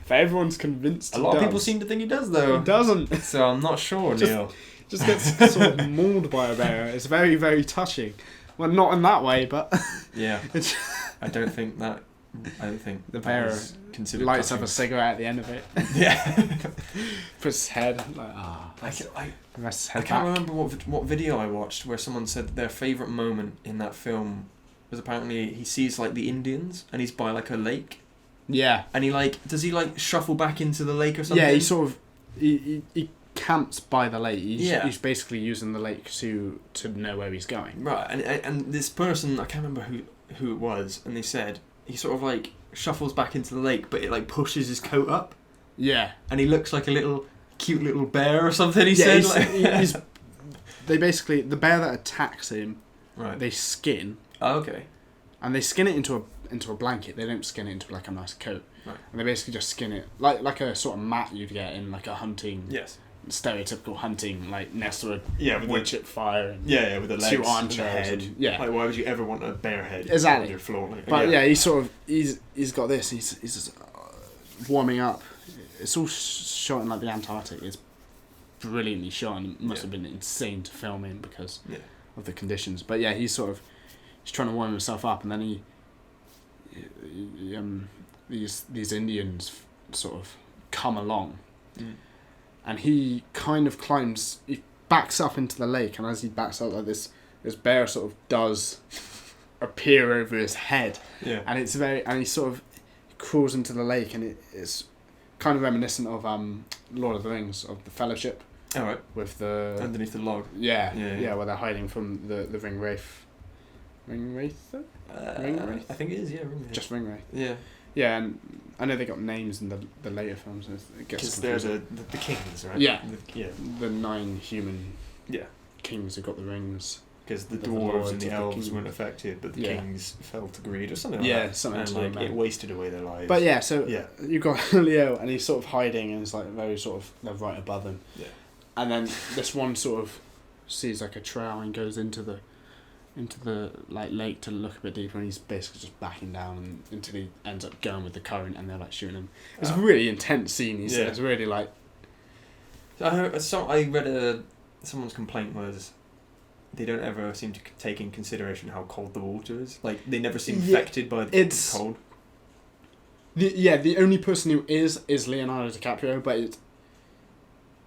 [SPEAKER 2] But everyone's convinced
[SPEAKER 1] a lot of people seem to think he does, though.
[SPEAKER 2] He doesn't.
[SPEAKER 1] So I'm not sure, Neil.
[SPEAKER 2] Just gets sort of mauled by a bear. It's very, very touching. Well, not in that way, but...
[SPEAKER 1] Yeah. I don't think the
[SPEAKER 2] bear
[SPEAKER 1] is considered
[SPEAKER 2] lights
[SPEAKER 1] touching.
[SPEAKER 2] up a cigarette at the end of it.
[SPEAKER 1] Yeah.
[SPEAKER 2] Puts his head
[SPEAKER 1] I can't remember what video I watched where someone said that their favourite moment in that film was apparently he sees the Indians and he's by a lake.
[SPEAKER 2] Yeah.
[SPEAKER 1] And he does he shuffle back into the lake or something?
[SPEAKER 2] Yeah, he sort of he camps by the lake. He's basically using the lake to know where he's going.
[SPEAKER 1] Right, and this person, I can't remember who it was, and they said he sort of shuffles back into the lake, but it pushes his coat up.
[SPEAKER 2] Yeah.
[SPEAKER 1] And he looks like a cute little bear or something. He said
[SPEAKER 2] they basically the bear that attacks him.
[SPEAKER 1] Right.
[SPEAKER 2] They skin.
[SPEAKER 1] Oh, okay.
[SPEAKER 2] And they skin it into a blanket. They don't skin it into a nice coat.
[SPEAKER 1] Right.
[SPEAKER 2] And they basically just skin it like a sort of mat you'd get in a hunting.
[SPEAKER 1] Yes.
[SPEAKER 2] Stereotypical hunting, next to
[SPEAKER 1] a
[SPEAKER 2] wood chip fire. And
[SPEAKER 1] with the legs, 2
[SPEAKER 2] armchairs,
[SPEAKER 1] and why would you ever want a bear head?
[SPEAKER 2] Exactly.
[SPEAKER 1] On your floor?
[SPEAKER 2] But he's got this. He's warming up. It's all shot in the Antarctic. It's brilliantly shot, and it must have been insane to film in because of the conditions. But he's trying to warm himself up, and then these Indians sort of come along. And he kind of he backs up into the lake, and as he backs up this bear sort of does appear over his head.
[SPEAKER 1] Yeah.
[SPEAKER 2] And he sort of crawls into the lake, and it's kind of reminiscent of Lord of the Rings, of the Fellowship.
[SPEAKER 1] All right.
[SPEAKER 2] With the...
[SPEAKER 1] Underneath the log.
[SPEAKER 2] Yeah, where they're hiding from the Ring Wraith. Ring Wraith?
[SPEAKER 1] Ring Wraith? I think it is, Ring Wraith.
[SPEAKER 2] Just Ring Wraith.
[SPEAKER 1] Yeah.
[SPEAKER 2] Yeah, and I know they got names in the later films.
[SPEAKER 1] Because they're the kings, right?
[SPEAKER 2] Yeah.
[SPEAKER 1] The
[SPEAKER 2] 9 human kings who got the rings.
[SPEAKER 1] Because the
[SPEAKER 2] The
[SPEAKER 1] dwarves
[SPEAKER 2] lords
[SPEAKER 1] and the
[SPEAKER 2] of the
[SPEAKER 1] elves
[SPEAKER 2] kings.
[SPEAKER 1] weren't affected, but the
[SPEAKER 2] Yeah.
[SPEAKER 1] kings fell to greed or something like
[SPEAKER 2] Yeah,
[SPEAKER 1] that.
[SPEAKER 2] something
[SPEAKER 1] and
[SPEAKER 2] to
[SPEAKER 1] like
[SPEAKER 2] that.
[SPEAKER 1] it wasted away their lives.
[SPEAKER 2] But yeah, so
[SPEAKER 1] Yeah.
[SPEAKER 2] you got Leo, and he's sort of hiding, and it's like very sort of they're right above him.
[SPEAKER 1] Yeah.
[SPEAKER 2] And then this one sort of sees like a trail and goes into the like lake to look a bit deeper, and he's basically just backing down until he ends up going with the current, and they're like shooting him. It's a really intense scene. He said. It's really like.
[SPEAKER 1] I read someone's complaint was they don't ever seem to take in consideration how cold the water is. Like they never seem affected by the cold.
[SPEAKER 2] The only person who is Leonardo DiCaprio, but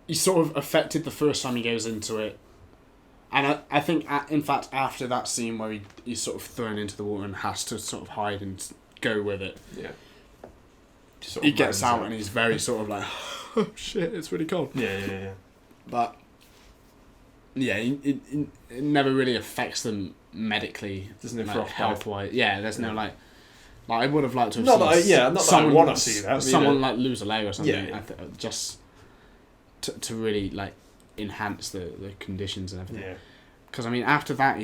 [SPEAKER 2] he's sort of affected the first time he goes into it. And I think, in fact, after that scene where he's sort of thrown into the water and has to sort of hide and go with it, he gets out and he's very sort of like, oh shit, it's really cold.
[SPEAKER 1] Yeah.
[SPEAKER 2] But, yeah, it never really affects them medically.
[SPEAKER 1] There's no
[SPEAKER 2] like, health-wise. Yeah, there's no like I would have liked to have
[SPEAKER 1] not
[SPEAKER 2] seen
[SPEAKER 1] that I want to see that.
[SPEAKER 2] Someone like lose a leg or something.
[SPEAKER 1] Yeah.
[SPEAKER 2] Just to really like enhance the conditions and everything.
[SPEAKER 1] Yeah.
[SPEAKER 2] Because I mean, after that,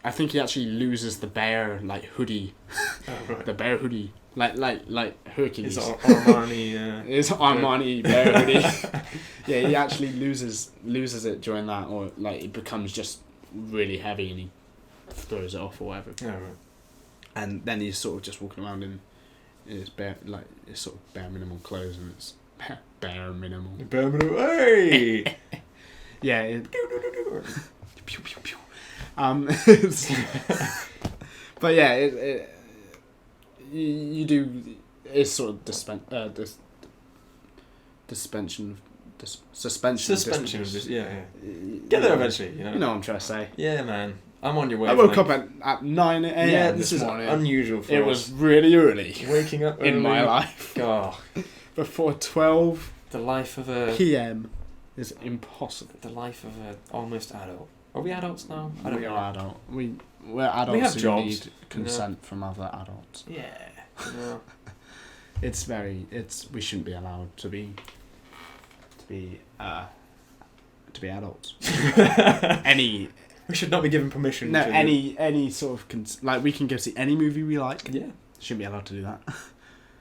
[SPEAKER 2] I think he actually loses the bear like hoodie.
[SPEAKER 1] Oh, right.
[SPEAKER 2] The bear hoodie, like Hercules.
[SPEAKER 1] It's Armani.
[SPEAKER 2] It's Armani bear hoodie. Yeah, he actually loses it during that, or like it becomes just really heavy and he throws it off or whatever.
[SPEAKER 1] Oh, right.
[SPEAKER 2] And then he's sort of just walking around in his bare, like his sort of bare minimal clothes, and it's bare minimal.
[SPEAKER 1] Hey.
[SPEAKER 2] Yeah. But yeah, you do. It's sort of suspension of
[SPEAKER 1] this. Yeah. Get there eventually. You know
[SPEAKER 2] what I'm trying to say.
[SPEAKER 1] Yeah, man. I'm on your way.
[SPEAKER 2] I woke up at 9 a.m.
[SPEAKER 1] Yeah,
[SPEAKER 2] this
[SPEAKER 1] is
[SPEAKER 2] morning.
[SPEAKER 1] unusual for us.
[SPEAKER 2] It was really early.
[SPEAKER 1] Waking up
[SPEAKER 2] in my life.
[SPEAKER 1] Oh.
[SPEAKER 2] Before 12
[SPEAKER 1] The life of a
[SPEAKER 2] p.m. is impossible.
[SPEAKER 1] The life of a almost adult. Are we adults now? I don't know.
[SPEAKER 2] Are adult. We're adults
[SPEAKER 1] we have
[SPEAKER 2] who
[SPEAKER 1] jobs,
[SPEAKER 2] need consent from other adults.
[SPEAKER 1] Yeah. Yeah.
[SPEAKER 2] We shouldn't be allowed to be adults.
[SPEAKER 1] We should not be given permission.
[SPEAKER 2] No,
[SPEAKER 1] to
[SPEAKER 2] any sort of like we can go see any movie we like.
[SPEAKER 1] Yeah.
[SPEAKER 2] Shouldn't be allowed to do that.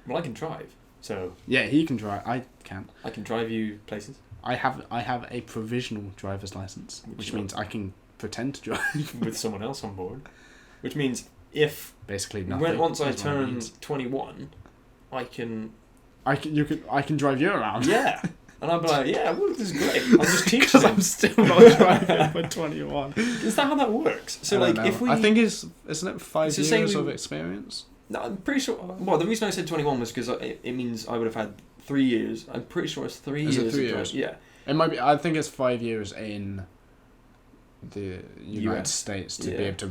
[SPEAKER 1] Well, I can drive, so.
[SPEAKER 2] Yeah, he can drive. I can't.
[SPEAKER 1] I can drive you places.
[SPEAKER 2] I have a provisional driver's license, which means I can pretend to drive
[SPEAKER 1] with someone else on board. Which means if
[SPEAKER 2] basically nothing.
[SPEAKER 1] Once I turn 21, I can
[SPEAKER 2] drive you around.
[SPEAKER 1] Yeah. And I'll be like, yeah, well, this is great. I'll just teach
[SPEAKER 2] because I'm still not driving for 21.
[SPEAKER 1] Is that how that works? So like, if we,
[SPEAKER 2] I think isn't it 5 years of experience?
[SPEAKER 1] No, I'm pretty sure. Well, the reason I said 21 was because it means I would have had 3 years. I'm pretty sure it's 3 years.
[SPEAKER 2] Is it 3 years?
[SPEAKER 1] Yeah.
[SPEAKER 2] It might be. I think it's 5 years in the United States to be able to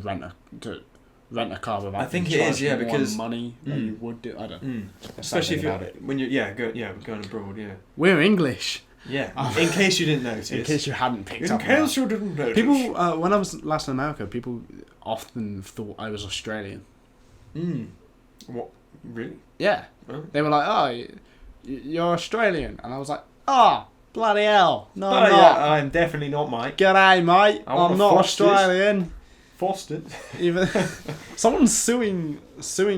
[SPEAKER 2] rent a car without.
[SPEAKER 1] I think it is, yeah, because
[SPEAKER 2] money than you would do. I don't.
[SPEAKER 1] Especially if you're going abroad. Yeah.
[SPEAKER 2] We're English.
[SPEAKER 1] Yeah. In case you didn't notice.
[SPEAKER 2] In case you hadn't picked up.
[SPEAKER 1] In case you didn't notice.
[SPEAKER 2] People, when I was last in America, people often thought I was Australian.
[SPEAKER 1] What? Really?
[SPEAKER 2] Yeah.
[SPEAKER 1] Oh.
[SPEAKER 2] They were like, "Oh, you're Australian," and I was like, "Oh, bloody hell! No, I'm not.
[SPEAKER 1] Yeah, I'm definitely not, mate.
[SPEAKER 2] G'day, mate. I'm not Australian."
[SPEAKER 1] Fostered.
[SPEAKER 2] Even someone's suing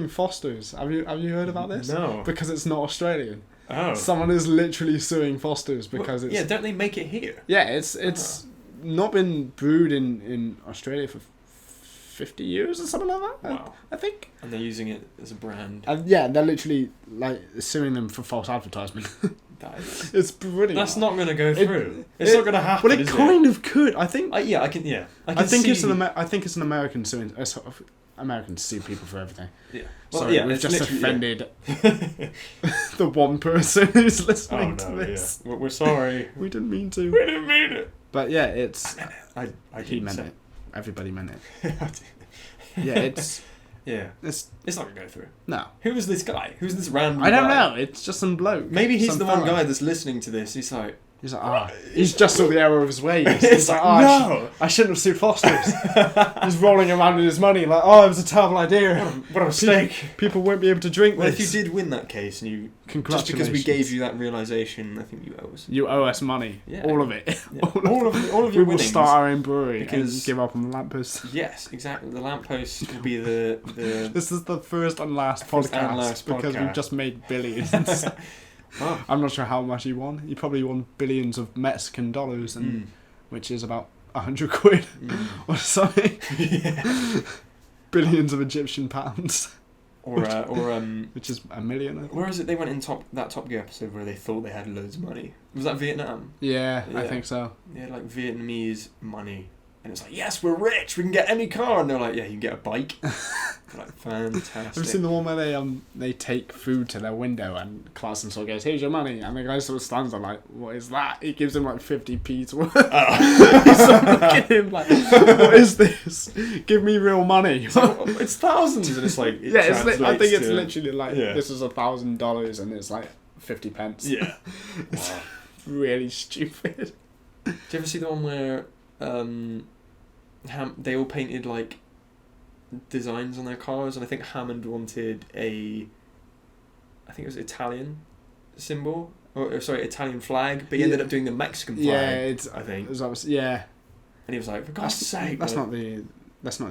[SPEAKER 2] Foster's. Have you heard about this?
[SPEAKER 1] No.
[SPEAKER 2] Because it's not Australian.
[SPEAKER 1] Oh.
[SPEAKER 2] Someone is literally suing Foster's because it's.
[SPEAKER 1] Yeah, don't they make it here?
[SPEAKER 2] Yeah, it's not been brewed in Australia for 50 years or something like that.
[SPEAKER 1] Wow.
[SPEAKER 2] I think.
[SPEAKER 1] And they're using it as a brand.
[SPEAKER 2] Yeah, they're literally like suing them for false advertisement. It's brilliant.
[SPEAKER 1] That's not going to go through. It's not going to happen.
[SPEAKER 2] Well, it kind of could. I think.
[SPEAKER 1] I can. Yeah. I
[SPEAKER 2] think it's an American suing. Americans sue people for everything.
[SPEAKER 1] Yeah.
[SPEAKER 2] Well, sorry, we've just offended the one person who's listening to this.
[SPEAKER 1] Yeah. We're sorry.
[SPEAKER 2] We didn't mean to.
[SPEAKER 1] We didn't mean it.
[SPEAKER 2] But yeah, it's.
[SPEAKER 1] He
[SPEAKER 2] meant it. Everybody meant it. Yeah, it's.
[SPEAKER 1] Yeah. It's not going to go through.
[SPEAKER 2] No.
[SPEAKER 1] Who is this guy? Who's this random
[SPEAKER 2] I don't
[SPEAKER 1] guy?
[SPEAKER 2] know. It's just some bloke.
[SPEAKER 1] Maybe he's the one guy that's listening to this. He's like,
[SPEAKER 2] He's like, he's just saw the error of his ways.
[SPEAKER 1] It's
[SPEAKER 2] He's like,
[SPEAKER 1] no!
[SPEAKER 2] I shouldn't have sued Foster's. He's rolling around in his money like, it was a terrible idea.
[SPEAKER 1] What a mistake.
[SPEAKER 2] People won't be able to drink
[SPEAKER 1] Well,
[SPEAKER 2] this.
[SPEAKER 1] if you did win that case and you...
[SPEAKER 2] Congratulations.
[SPEAKER 1] Just because we gave you that realisation, I think you owe us.
[SPEAKER 2] You owe us money.
[SPEAKER 1] Yeah.
[SPEAKER 2] All of it.
[SPEAKER 1] Yeah. all of your
[SPEAKER 2] We will
[SPEAKER 1] winnings.
[SPEAKER 2] start our own brewery
[SPEAKER 1] Because-
[SPEAKER 2] and give up on the Lamppost.
[SPEAKER 1] Yes, exactly. The Lamppost will be the...
[SPEAKER 2] This is the first and last
[SPEAKER 1] First
[SPEAKER 2] podcast
[SPEAKER 1] and last
[SPEAKER 2] because
[SPEAKER 1] podcast.
[SPEAKER 2] we've just made billions.
[SPEAKER 1] Oh.
[SPEAKER 2] I'm not sure how much he won. He probably won billions of Mexican dollars, and
[SPEAKER 1] Mm.
[SPEAKER 2] which is about 100 quid or something.
[SPEAKER 1] Yeah.
[SPEAKER 2] Billions of Egyptian pounds,
[SPEAKER 1] Or
[SPEAKER 2] which is $1 million. I think.
[SPEAKER 1] where is it? They went in that Top Gear episode where they thought they had loads of money. Was that Vietnam?
[SPEAKER 2] Yeah, I
[SPEAKER 1] Yeah.
[SPEAKER 2] think so.
[SPEAKER 1] They had like Vietnamese money, and it's like, yes, we're rich. We can get any car, and they're like, yeah, you can get a bike. They're like, fantastic.
[SPEAKER 2] Have you seen the one where they take food to their window and Clarkson sort of goes, "Here's your money," and the guy sort of stands there like, "What is that?" He gives him like 50p's worth.
[SPEAKER 1] Oh.
[SPEAKER 2] He's sort of looking at him like, "What is this? Give me real money."
[SPEAKER 1] It's thousands, and it's like
[SPEAKER 2] I think it's literally like
[SPEAKER 1] Yeah.
[SPEAKER 2] this is $1,000 and it's like 50 pence.
[SPEAKER 1] Yeah.
[SPEAKER 2] It's
[SPEAKER 1] Wow.
[SPEAKER 2] really stupid.
[SPEAKER 1] Do you ever see the one where they all painted like designs on their cars, and I think Hammond wanted I think it was Italian symbol, or sorry, Italian flag, but he ended up doing the Mexican flag.
[SPEAKER 2] Yeah, it's
[SPEAKER 1] I think.
[SPEAKER 2] it was obviously, yeah.
[SPEAKER 1] And he was like, for God's sake.
[SPEAKER 2] That's
[SPEAKER 1] like,
[SPEAKER 2] not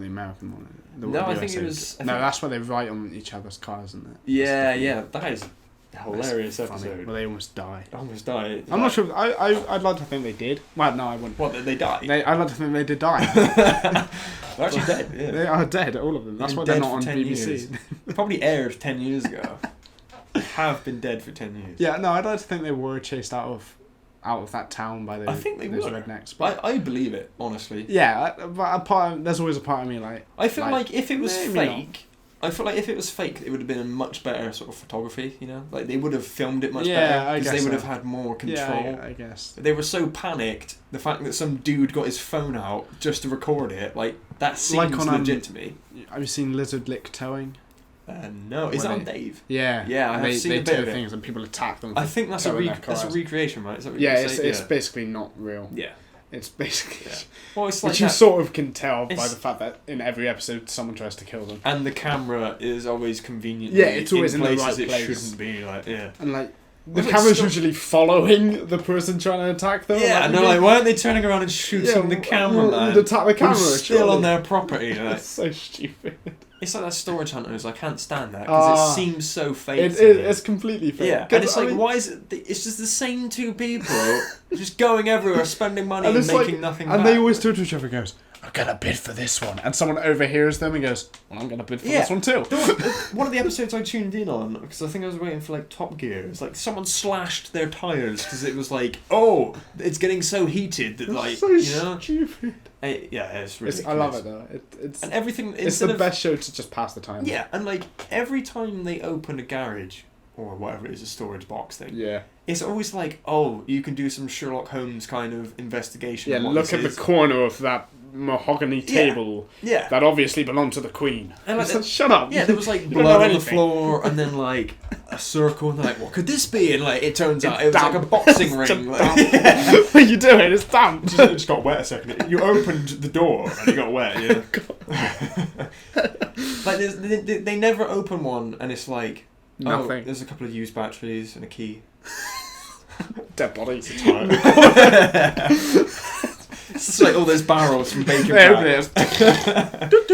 [SPEAKER 2] the American one. The
[SPEAKER 1] No,
[SPEAKER 2] one
[SPEAKER 1] I think
[SPEAKER 2] USA.
[SPEAKER 1] it was.
[SPEAKER 2] No, that's where they write on each other's cars, isn't it?
[SPEAKER 1] Yeah, that is a hilarious
[SPEAKER 2] That's funny.
[SPEAKER 1] episode.
[SPEAKER 2] Well, they almost die.
[SPEAKER 1] Almost died.
[SPEAKER 2] I'm not sure. I'd like to think they did. Well, no, I wouldn't.
[SPEAKER 1] What? They died.
[SPEAKER 2] I'd like to think they did die.
[SPEAKER 1] They're actually dead. Yeah.
[SPEAKER 2] They are dead, all of them. That's
[SPEAKER 1] Been
[SPEAKER 2] why they're
[SPEAKER 1] dead
[SPEAKER 2] not
[SPEAKER 1] for
[SPEAKER 2] on
[SPEAKER 1] 10
[SPEAKER 2] BBC.
[SPEAKER 1] years. Probably aired 10 years ago. Have been dead for 10 years.
[SPEAKER 2] Yeah, no, I'd like to think they were chased out of that town by
[SPEAKER 1] I think they
[SPEAKER 2] those
[SPEAKER 1] were.
[SPEAKER 2] rednecks. But
[SPEAKER 1] I believe it, honestly.
[SPEAKER 2] yeah, but there's always a part of me like.
[SPEAKER 1] I feel like if it was
[SPEAKER 2] maybe
[SPEAKER 1] fake, I feel like if it was fake, it would have been a much better sort of photography, you know? Like, they would have filmed it much
[SPEAKER 2] Yeah,
[SPEAKER 1] better.
[SPEAKER 2] I
[SPEAKER 1] Because
[SPEAKER 2] guess
[SPEAKER 1] they would
[SPEAKER 2] so.
[SPEAKER 1] have had more control.
[SPEAKER 2] Yeah, I guess.
[SPEAKER 1] They were so panicked, the fact that some dude got his phone out just to record it, like, that seems
[SPEAKER 2] Like on,
[SPEAKER 1] legit to me.
[SPEAKER 2] Have you seen Lizard Lick Towing?
[SPEAKER 1] No. Is that
[SPEAKER 2] When
[SPEAKER 1] on Dave?
[SPEAKER 2] Yeah.
[SPEAKER 1] Yeah, I
[SPEAKER 2] and
[SPEAKER 1] have seen
[SPEAKER 2] they
[SPEAKER 1] a bit
[SPEAKER 2] tow
[SPEAKER 1] of it.
[SPEAKER 2] things and people attack them.
[SPEAKER 1] I think that's a
[SPEAKER 2] towing their
[SPEAKER 1] recreation, right? Is that what
[SPEAKER 2] Yeah,
[SPEAKER 1] you say?
[SPEAKER 2] it's basically not real.
[SPEAKER 1] Yeah.
[SPEAKER 2] It's basically.
[SPEAKER 1] Yeah. Well, it's like
[SPEAKER 2] Which you
[SPEAKER 1] that.
[SPEAKER 2] sort of can tell by
[SPEAKER 1] It's-
[SPEAKER 2] the fact that in every episode someone tries to kill them.
[SPEAKER 1] And the camera is always convenient.
[SPEAKER 2] Yeah, it's always in the
[SPEAKER 1] places
[SPEAKER 2] right
[SPEAKER 1] it
[SPEAKER 2] place.
[SPEAKER 1] shouldn't be. Like, yeah.
[SPEAKER 2] And like the
[SPEAKER 1] Well, it's
[SPEAKER 2] camera's
[SPEAKER 1] still-
[SPEAKER 2] usually following the person trying to attack them.
[SPEAKER 1] Yeah, and they're like, why aren't they turning around and shooting the cameraman?
[SPEAKER 2] They'd attack the camera.
[SPEAKER 1] Who's still
[SPEAKER 2] surely.
[SPEAKER 1] on their property. Like,
[SPEAKER 2] It's so stupid.
[SPEAKER 1] it's like that Storage Hunters. I can't stand that because it seems so fake. to me.
[SPEAKER 2] It's completely fake.
[SPEAKER 1] Yeah,
[SPEAKER 2] 'Cause,
[SPEAKER 1] and it's
[SPEAKER 2] I
[SPEAKER 1] like,
[SPEAKER 2] mean,
[SPEAKER 1] why is it? It's just the same two people just going everywhere, spending money and
[SPEAKER 2] it's
[SPEAKER 1] making
[SPEAKER 2] like-
[SPEAKER 1] nothing.
[SPEAKER 2] And
[SPEAKER 1] back.
[SPEAKER 2] they always turn to each other and goes, "I'm gonna bid for this one," and someone overhears them and goes, "Well, I'm gonna bid for this one too."
[SPEAKER 1] One of the episodes I tuned in on, because I think I was waiting for like Top Gear, it's like someone slashed their tyres because it was like, oh, it's getting so heated that like,
[SPEAKER 2] It's so
[SPEAKER 1] you know,
[SPEAKER 2] stupid.
[SPEAKER 1] yeah, it's ridiculous.
[SPEAKER 2] I love it though. It's
[SPEAKER 1] And everything
[SPEAKER 2] it's
[SPEAKER 1] instead
[SPEAKER 2] the
[SPEAKER 1] of
[SPEAKER 2] best show to just pass the time.
[SPEAKER 1] yeah, and like every time they open a garage or whatever it is, a storage box thing,
[SPEAKER 2] Yeah.
[SPEAKER 1] it's always like, oh, you can do some Sherlock Holmes kind of investigation.
[SPEAKER 2] Yeah.
[SPEAKER 1] on what
[SPEAKER 2] Look
[SPEAKER 1] this
[SPEAKER 2] at the
[SPEAKER 1] is.
[SPEAKER 2] corner of that mahogany table
[SPEAKER 1] Yeah.
[SPEAKER 2] that obviously belonged to the Queen.
[SPEAKER 1] And like
[SPEAKER 2] It's like, shut up.
[SPEAKER 1] Yeah, there was like
[SPEAKER 2] You don't
[SPEAKER 1] blood
[SPEAKER 2] know
[SPEAKER 1] on the
[SPEAKER 2] anything.
[SPEAKER 1] floor and then like a circle and they're like, what could this be? And like it turns out
[SPEAKER 2] It's
[SPEAKER 1] it was like a
[SPEAKER 2] damp.
[SPEAKER 1] boxing
[SPEAKER 2] It's
[SPEAKER 1] ring.
[SPEAKER 2] just
[SPEAKER 1] Like,
[SPEAKER 2] damp. What are you doing? It's damp.
[SPEAKER 1] it just got wet a second. You opened the door and it got wet, yeah. Like they never open one and it's like, oh,
[SPEAKER 2] Nothing.
[SPEAKER 1] there's a couple of used batteries and a key.
[SPEAKER 2] Dead body.
[SPEAKER 1] It's just like all those barrels from bacon
[SPEAKER 2] They open
[SPEAKER 1] bags.
[SPEAKER 2] it.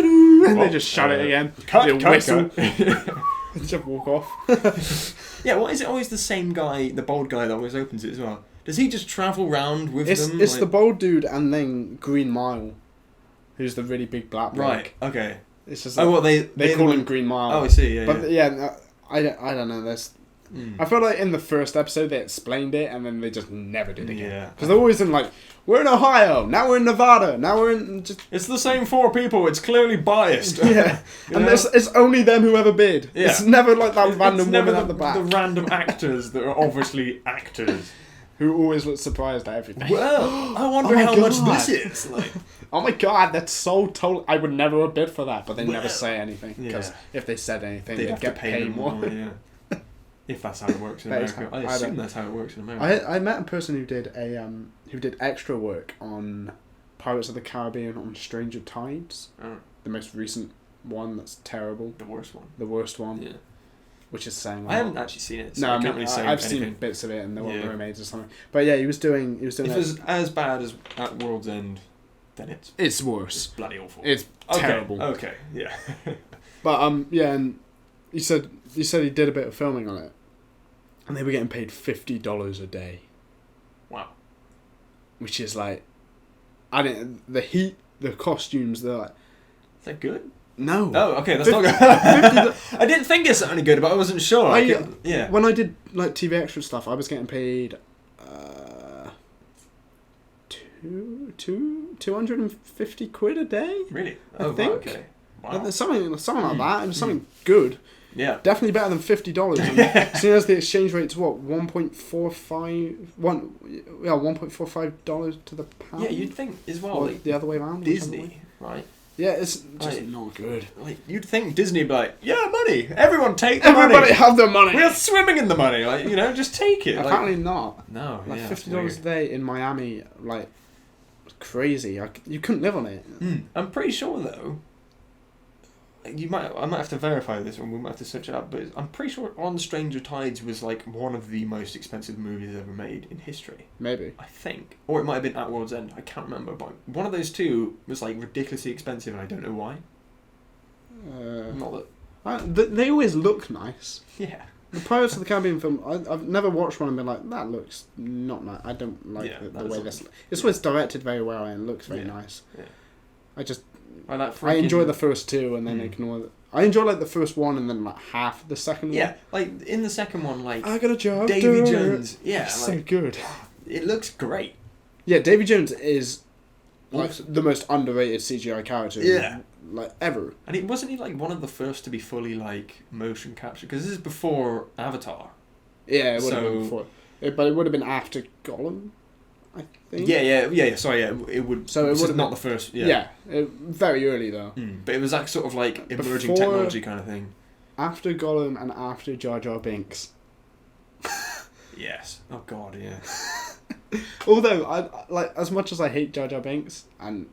[SPEAKER 2] And they just shut it again. They whistle. And just walk off.
[SPEAKER 1] Yeah, why is it always the same guy, the bald guy that always opens it as well? Does he just travel round with them?
[SPEAKER 2] It's
[SPEAKER 1] like...
[SPEAKER 2] the bold dude and then Green Mile, who's the really big black bloke.
[SPEAKER 1] Right, okay.
[SPEAKER 2] It's just
[SPEAKER 1] Oh, well, they
[SPEAKER 2] call him Green Mile.
[SPEAKER 1] Oh, I see, yeah,
[SPEAKER 2] But yeah, no, I don't know. There's. I feel like in the first episode they explained it and then they just never did again.
[SPEAKER 1] Yeah.
[SPEAKER 2] Because they're always in like, we're in Ohio, now we're in Nevada, now we're in just.
[SPEAKER 1] It's the same four people, it's clearly biased.
[SPEAKER 2] Yeah,
[SPEAKER 1] You
[SPEAKER 2] and
[SPEAKER 1] know?
[SPEAKER 2] it's only them who ever bid.
[SPEAKER 1] Yeah.
[SPEAKER 2] It's never like that
[SPEAKER 1] It's
[SPEAKER 2] random
[SPEAKER 1] never
[SPEAKER 2] woman at the back
[SPEAKER 1] The random actors that are obviously actors.
[SPEAKER 2] who always look surprised at everything.
[SPEAKER 1] Well, I wonder
[SPEAKER 2] Oh my
[SPEAKER 1] how much
[SPEAKER 2] God.
[SPEAKER 1] this is. Like,
[SPEAKER 2] Oh my god, that's so total. I would never have bid for that, but they never
[SPEAKER 1] Well,
[SPEAKER 2] say anything because
[SPEAKER 1] yeah.
[SPEAKER 2] if they said anything,
[SPEAKER 1] they'd
[SPEAKER 2] they'd
[SPEAKER 1] have
[SPEAKER 2] get
[SPEAKER 1] to pay
[SPEAKER 2] paid
[SPEAKER 1] them
[SPEAKER 2] more.
[SPEAKER 1] more. Yeah. If that's how it works in America. I assume that's how it works in America.
[SPEAKER 2] I met a person who did extra work on Pirates of the Caribbean on Stranger Tides.
[SPEAKER 1] Oh.
[SPEAKER 2] The most recent one that's terrible.
[SPEAKER 1] The worst one.
[SPEAKER 2] The worst one.
[SPEAKER 1] Yeah.
[SPEAKER 2] Which is saying.
[SPEAKER 1] I haven't actually seen it. So
[SPEAKER 2] No,
[SPEAKER 1] I can't really say
[SPEAKER 2] I've
[SPEAKER 1] anything.
[SPEAKER 2] seen bits of it, and they were mermaids or something. But yeah, he was doing.
[SPEAKER 1] If it was as bad as at World's End, then
[SPEAKER 2] it's worse.
[SPEAKER 1] It's bloody awful.
[SPEAKER 2] It's terrible.
[SPEAKER 1] Okay, yeah.
[SPEAKER 2] But yeah, and he said he did a bit of filming on it, and they were getting paid $50 a day.
[SPEAKER 1] Wow.
[SPEAKER 2] Which is like, the heat, the costumes, they're like.
[SPEAKER 1] Is that good?
[SPEAKER 2] No.
[SPEAKER 1] Oh, okay, that's not good. I didn't think it's only good, but I wasn't sure. Yeah.
[SPEAKER 2] When I did like TV extra stuff, I was getting paid 250 quid a day.
[SPEAKER 1] Really?
[SPEAKER 2] I think.
[SPEAKER 1] Okay. Wow.
[SPEAKER 2] Something like that. It was something good.
[SPEAKER 1] Yeah.
[SPEAKER 2] Definitely better than $50. And seeing as the exchange rate's what, $1.45 to the pound.
[SPEAKER 1] Yeah, you'd think as well.
[SPEAKER 2] Or
[SPEAKER 1] like
[SPEAKER 2] the other way around.
[SPEAKER 1] Disney, right?
[SPEAKER 2] Yeah, it's just not good.
[SPEAKER 1] Like you'd think Disney would be like, yeah, money. Everyone take the money.
[SPEAKER 2] Everybody have the money.
[SPEAKER 1] We're swimming in the money. Like, just take it.
[SPEAKER 2] Apparently not.
[SPEAKER 1] No.
[SPEAKER 2] Like $50 a day in Miami, like crazy. You couldn't live on it.
[SPEAKER 1] I'm pretty sure though. I might have to verify this, or we might have to search it up. But I'm pretty sure On Stranger Tides was like one of the most expensive movies ever made in history.
[SPEAKER 2] Maybe.
[SPEAKER 1] I think, or it might have been At World's End. I can't remember, but one of those two was like ridiculously expensive, and I don't know why. Not
[SPEAKER 2] that. They always look nice.
[SPEAKER 1] Yeah.
[SPEAKER 2] The Pirates of the Caribbean film, I've never watched one and been like, that looks not nice. I don't like the way this. This was directed very well and looks very nice. Yeah. I enjoy the first two and then ignore. I enjoy like the first one and then like half the second one.
[SPEAKER 1] Yeah, like in the second one, like
[SPEAKER 2] I got a job.
[SPEAKER 1] Davy Jones. Yeah,
[SPEAKER 2] it's so good.
[SPEAKER 1] It looks great.
[SPEAKER 2] Yeah, Davy Jones is like the most underrated CGI character.
[SPEAKER 1] Yeah.
[SPEAKER 2] Like ever.
[SPEAKER 1] And wasn't he like one of the first to be fully like motion captured? Because this is before Avatar.
[SPEAKER 2] Yeah, it would have been before. But it would have been after Gollum, I think.
[SPEAKER 1] Yeah. Sorry, yeah, it would. So it would not the first. Yeah,
[SPEAKER 2] very early though.
[SPEAKER 1] But it was like sort of like emerging technology kind of thing.
[SPEAKER 2] After Gollum and after Jar Jar Binks.
[SPEAKER 1] Yes. Oh God, yeah.
[SPEAKER 2] Although I like, as much as I hate Jar Jar Binks and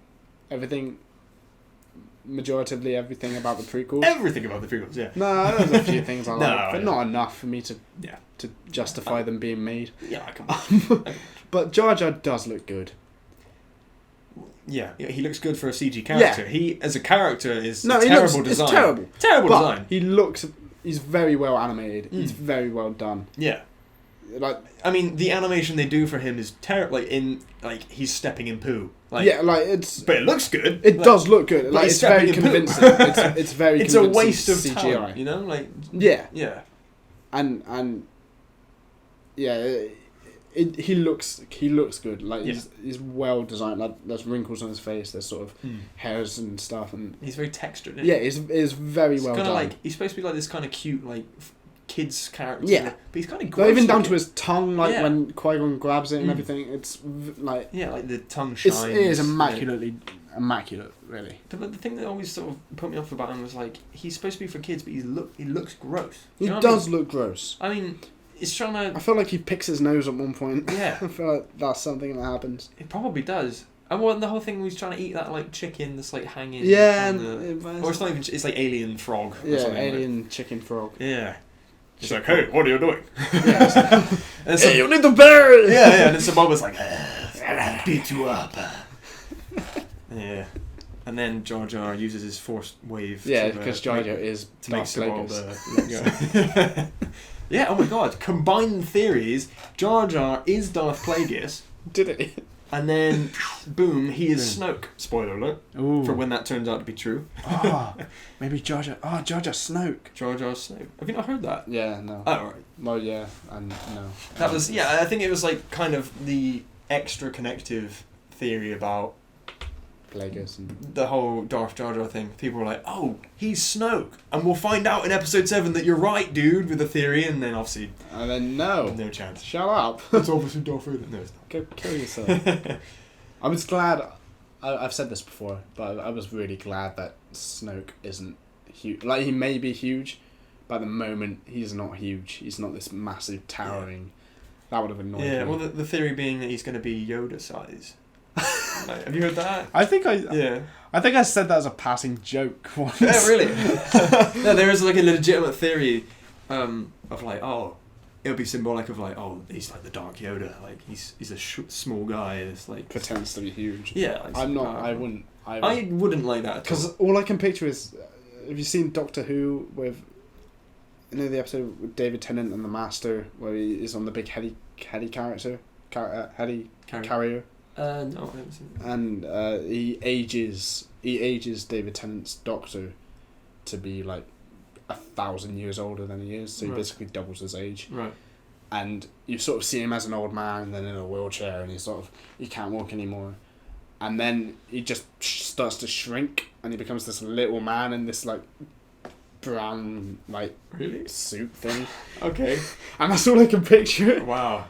[SPEAKER 2] everything. Majoritively everything about the prequels.
[SPEAKER 1] Everything about the prequels, yeah.
[SPEAKER 2] No, there's a few things I like, but not enough for me to justify them being made.
[SPEAKER 1] Yeah, I can.
[SPEAKER 2] But Jar Jar does look good.
[SPEAKER 1] Yeah, he looks good for a CG character. Yeah. He, as a character, is terrible design.
[SPEAKER 2] It's terrible.
[SPEAKER 1] Terrible design.
[SPEAKER 2] He's very well animated. He's very well done.
[SPEAKER 1] Yeah.
[SPEAKER 2] Like,
[SPEAKER 1] I mean, the animation they do for him is terrible. Like he's stepping in poo.
[SPEAKER 2] Like, yeah, like it's.
[SPEAKER 1] But it looks good.
[SPEAKER 2] It does look good. Like it's very convincing. It's very.
[SPEAKER 1] It's
[SPEAKER 2] convincing
[SPEAKER 1] a waste of
[SPEAKER 2] CGI.
[SPEAKER 1] Talent, like.
[SPEAKER 2] Yeah.
[SPEAKER 1] Yeah.
[SPEAKER 2] And yeah, he looks good. Like he's well designed. Like there's wrinkles on his face. There's sort of hairs and stuff, and
[SPEAKER 1] he's very textured.
[SPEAKER 2] Yeah, it's very well done.
[SPEAKER 1] Like he's supposed to be like this kind of cute like. Kid's character,
[SPEAKER 2] yeah,
[SPEAKER 1] but he's kind of gross.
[SPEAKER 2] Like, even down to his tongue, like when Qui-Gon grabs it and everything, it's like
[SPEAKER 1] like the tongue shines.
[SPEAKER 2] It is immaculate, really.
[SPEAKER 1] But the thing that always sort of put me off about him was like he's supposed to be for kids, but he looks gross.
[SPEAKER 2] He does look gross.
[SPEAKER 1] I mean, it's trying to.
[SPEAKER 2] I feel like he picks his nose at one point.
[SPEAKER 1] Yeah,
[SPEAKER 2] I feel like that's something that happens.
[SPEAKER 1] It probably does. And the whole thing was trying to eat that like chicken that's like hanging.
[SPEAKER 2] Yeah,
[SPEAKER 1] or it's not even. It's like alien frog.
[SPEAKER 2] Yeah,
[SPEAKER 1] or something,
[SPEAKER 2] alien chicken frog.
[SPEAKER 1] Yeah. She's like, hey, what are you doing?
[SPEAKER 2] Hey, you need to bury it!
[SPEAKER 1] Yeah, and then Saboba's was like, beat you up. Yeah. And then Jar Jar uses his force wave.
[SPEAKER 2] Yeah, because Jar Jar is
[SPEAKER 1] to make Saboba let go. Yeah, oh my god. Combined theories, Jar Jar is Darth Plagueis.
[SPEAKER 2] Did it?
[SPEAKER 1] And then, boom, he is Snoke. Spoiler alert. Ooh. For when that turns out to be true.
[SPEAKER 2] Maybe Jar Jar. Oh, Jar Jar Snoke.
[SPEAKER 1] Jar Jar Snoke. Have you not heard that?
[SPEAKER 2] Yeah, no.
[SPEAKER 1] Oh, right.
[SPEAKER 2] Well, yeah, and no.
[SPEAKER 1] That was, I think it was like kind of the extra connective theory about
[SPEAKER 2] Plagueis and
[SPEAKER 1] the whole Darth Jar Jar thing. People were like, oh, he's Snoke. And we'll find out in episode 7 that you're right, dude, with the theory. And then obviously...
[SPEAKER 2] And then no
[SPEAKER 1] chance.
[SPEAKER 2] Shut up.
[SPEAKER 1] It's obviously Darth Vader. No, it's not.
[SPEAKER 2] Go kill yourself. I was glad... I've said this before, but I was really glad that Snoke isn't huge. Like, he may be huge, But at the moment, he's not huge. He's not this massive, towering... That would have annoyed me.
[SPEAKER 1] Yeah, well, the theory being that he's going to be Yoda size. Like, have you heard that?
[SPEAKER 2] I think I said that as a passing joke once.
[SPEAKER 1] Yeah, really? No, there is like a legitimate theory of like, oh, it'll be symbolic of like, oh, he's like the Dark Yoda. Like, he's a small guy that's like...
[SPEAKER 2] Pretends to be huge.
[SPEAKER 1] Yeah. Like,
[SPEAKER 2] I wouldn't
[SPEAKER 1] like that at all.
[SPEAKER 2] Because all I can picture is... have you seen Doctor Who with... You know the episode with David Tennant and the Master where he is on the big heli character? Heli carrier?
[SPEAKER 1] No, I haven't seen it.
[SPEAKER 2] And he ages David Tennant's Doctor to be like 1,000 years older than he is, so he basically doubles his age.
[SPEAKER 1] Right.
[SPEAKER 2] And you sort of see him as an old man, and then in a wheelchair, and he can't walk anymore. And then he just starts to shrink, and he becomes this little man in this like brown like suit thing.
[SPEAKER 1] Okay.
[SPEAKER 2] And that's all I can picture.
[SPEAKER 1] Wow.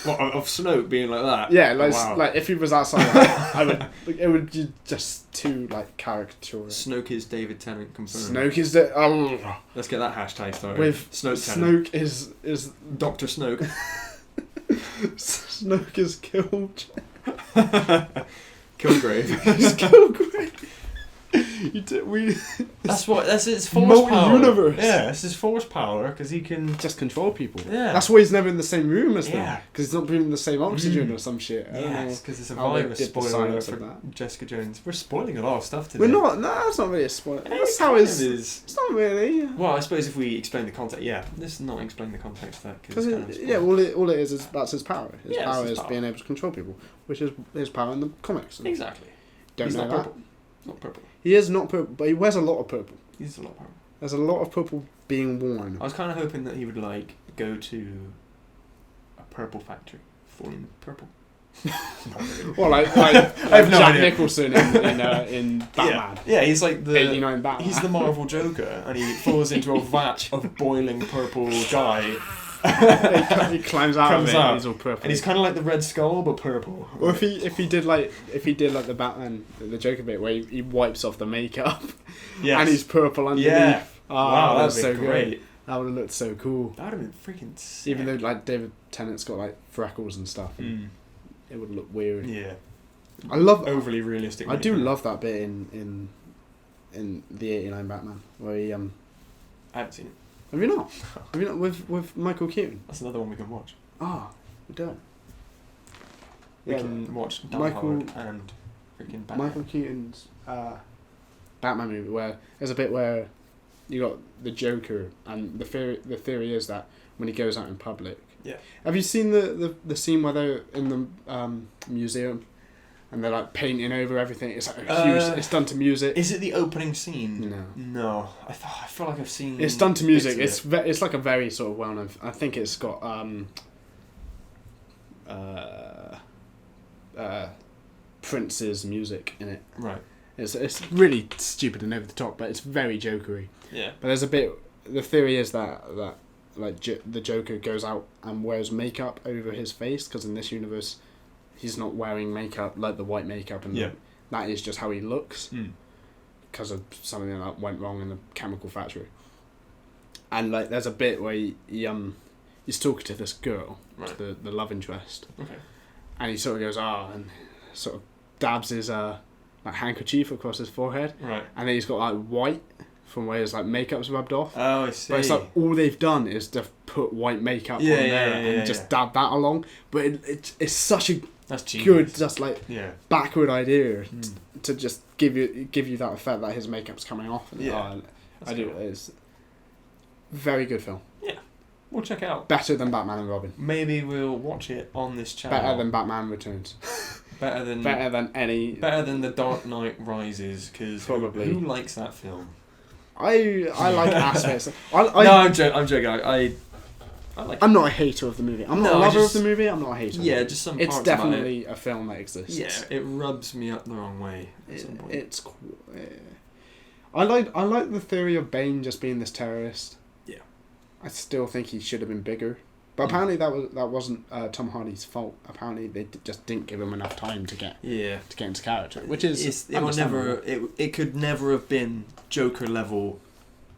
[SPEAKER 1] What, of Snoke being like that?
[SPEAKER 2] Yeah, like,
[SPEAKER 1] wow.
[SPEAKER 2] Like if he was outside, I would. It would be just too like caricature.
[SPEAKER 1] Snoke is David Tennant confirmed.
[SPEAKER 2] Snoke is
[SPEAKER 1] Let's get that hashtag started.
[SPEAKER 2] With
[SPEAKER 1] Snoke
[SPEAKER 2] Snoke is
[SPEAKER 1] Dr. Snoke.
[SPEAKER 2] Snoke is killed.
[SPEAKER 1] Kilgrave.
[SPEAKER 2] He's Kilgrave.
[SPEAKER 1] That's his force power.
[SPEAKER 2] Multi-universe.
[SPEAKER 1] Yeah, it's his force power because he can
[SPEAKER 2] just control people.
[SPEAKER 1] Yeah,
[SPEAKER 2] that's why he's never in the same room as them.
[SPEAKER 1] Yeah,
[SPEAKER 2] because he's not breathing the same oxygen or some shit.
[SPEAKER 1] Yes, because it's a virus spoiler for Jessica Jones. We're spoiling a lot of stuff today.
[SPEAKER 2] We're not. No, that's not really a spoiler. That's how it is. It's not really.
[SPEAKER 1] Well, I suppose if we explain the context, let's not explain the context of that. Cause
[SPEAKER 2] all it is that's his power. His power is being able to control people, which is his power in the comics.
[SPEAKER 1] Exactly.
[SPEAKER 2] Don't know that.
[SPEAKER 1] Purple. Not purple.
[SPEAKER 2] He is not purple, but he wears a lot of purple.
[SPEAKER 1] He's a lot of purple.
[SPEAKER 2] There's a lot of purple being worn.
[SPEAKER 1] I was kind of hoping that he would like go to a purple factory, falling purple.
[SPEAKER 2] Well, like Jack Nicholson in Batman.
[SPEAKER 1] Yeah, he's like the
[SPEAKER 2] 89 Batman.
[SPEAKER 1] He's the Marvel Joker, and he falls into a vat of boiling purple dye.
[SPEAKER 2] He climbs out of it and he's all purple.
[SPEAKER 1] And he's kind of like the Red Skull, but purple.
[SPEAKER 2] Or if he did like the Batman, the Joker bit where he wipes off the makeup, and he's purple underneath.
[SPEAKER 1] Yeah.
[SPEAKER 2] Oh,
[SPEAKER 1] wow,
[SPEAKER 2] that was
[SPEAKER 1] so
[SPEAKER 2] great.
[SPEAKER 1] Good.
[SPEAKER 2] That would have looked so cool.
[SPEAKER 1] That would have been freaking sick.
[SPEAKER 2] Even though like David Tennant's got like freckles and stuff, it would look weird.
[SPEAKER 1] Yeah.
[SPEAKER 2] I love
[SPEAKER 1] overly realistic.
[SPEAKER 2] I do love that bit in the 89 Batman where he
[SPEAKER 1] I haven't seen it.
[SPEAKER 2] Have you not? Have you not with Michael Keaton?
[SPEAKER 1] That's another one we can watch.
[SPEAKER 2] We don't.
[SPEAKER 1] We can watch Die Hard and freaking Batman.
[SPEAKER 2] Michael Keaton's Batman movie where there's a bit where you got the Joker and the theory is that when he goes out in public.
[SPEAKER 1] Yeah.
[SPEAKER 2] Have you seen the scene where they're in the museum? And they're like painting over everything. It's like huge. It's done to music.
[SPEAKER 1] Is it the opening scene?
[SPEAKER 2] No.
[SPEAKER 1] I feel like I've seen.
[SPEAKER 2] It's done to music. It's like a very sort of well known. I think it's got Prince's music in it.
[SPEAKER 1] Right.
[SPEAKER 2] It's really stupid and over the top, but it's very jokery.
[SPEAKER 1] Yeah.
[SPEAKER 2] But there's a bit. The theory is that like the Joker goes out and wears makeup over his face because in this universe. He's not wearing makeup, like the white makeup, and that is just how he looks because of something that went wrong in the chemical factory. And like, there's a bit where he's talking to this girl, the love interest, and he sort of goes and sort of dabs his like handkerchief across his forehead, and then he's got like white from where his like makeup's rubbed off.
[SPEAKER 1] Oh, I see.
[SPEAKER 2] But it's like all they've done is to put white makeup on there and just dab that along. But it's such a
[SPEAKER 1] that's
[SPEAKER 2] good, just like backward idea to just give you that effect that his makeup's coming off. And, I do. It's very good film.
[SPEAKER 1] Yeah, we'll check it out.
[SPEAKER 2] Better than Batman and Robin.
[SPEAKER 1] Maybe we'll watch it on this channel.
[SPEAKER 2] Better than Batman Returns.
[SPEAKER 1] Better than The Dark Knight Rises, because who likes that film?
[SPEAKER 2] I like aspects.
[SPEAKER 1] I'm joking. I like
[SPEAKER 2] I'm not a hater of the movie. I'm not a lover of the movie. I'm not a hater.
[SPEAKER 1] Yeah, just some parts.
[SPEAKER 2] It's definitely a film that exists.
[SPEAKER 1] Yeah, it rubs me up the wrong way.
[SPEAKER 2] It's cool. I like the theory of Bane just being this terrorist. Yeah, I still think he should have been bigger, but apparently that wasn't Tom Hardy's fault. Apparently they just didn't give him enough time to get into character, which is
[SPEAKER 1] it could never have been Joker level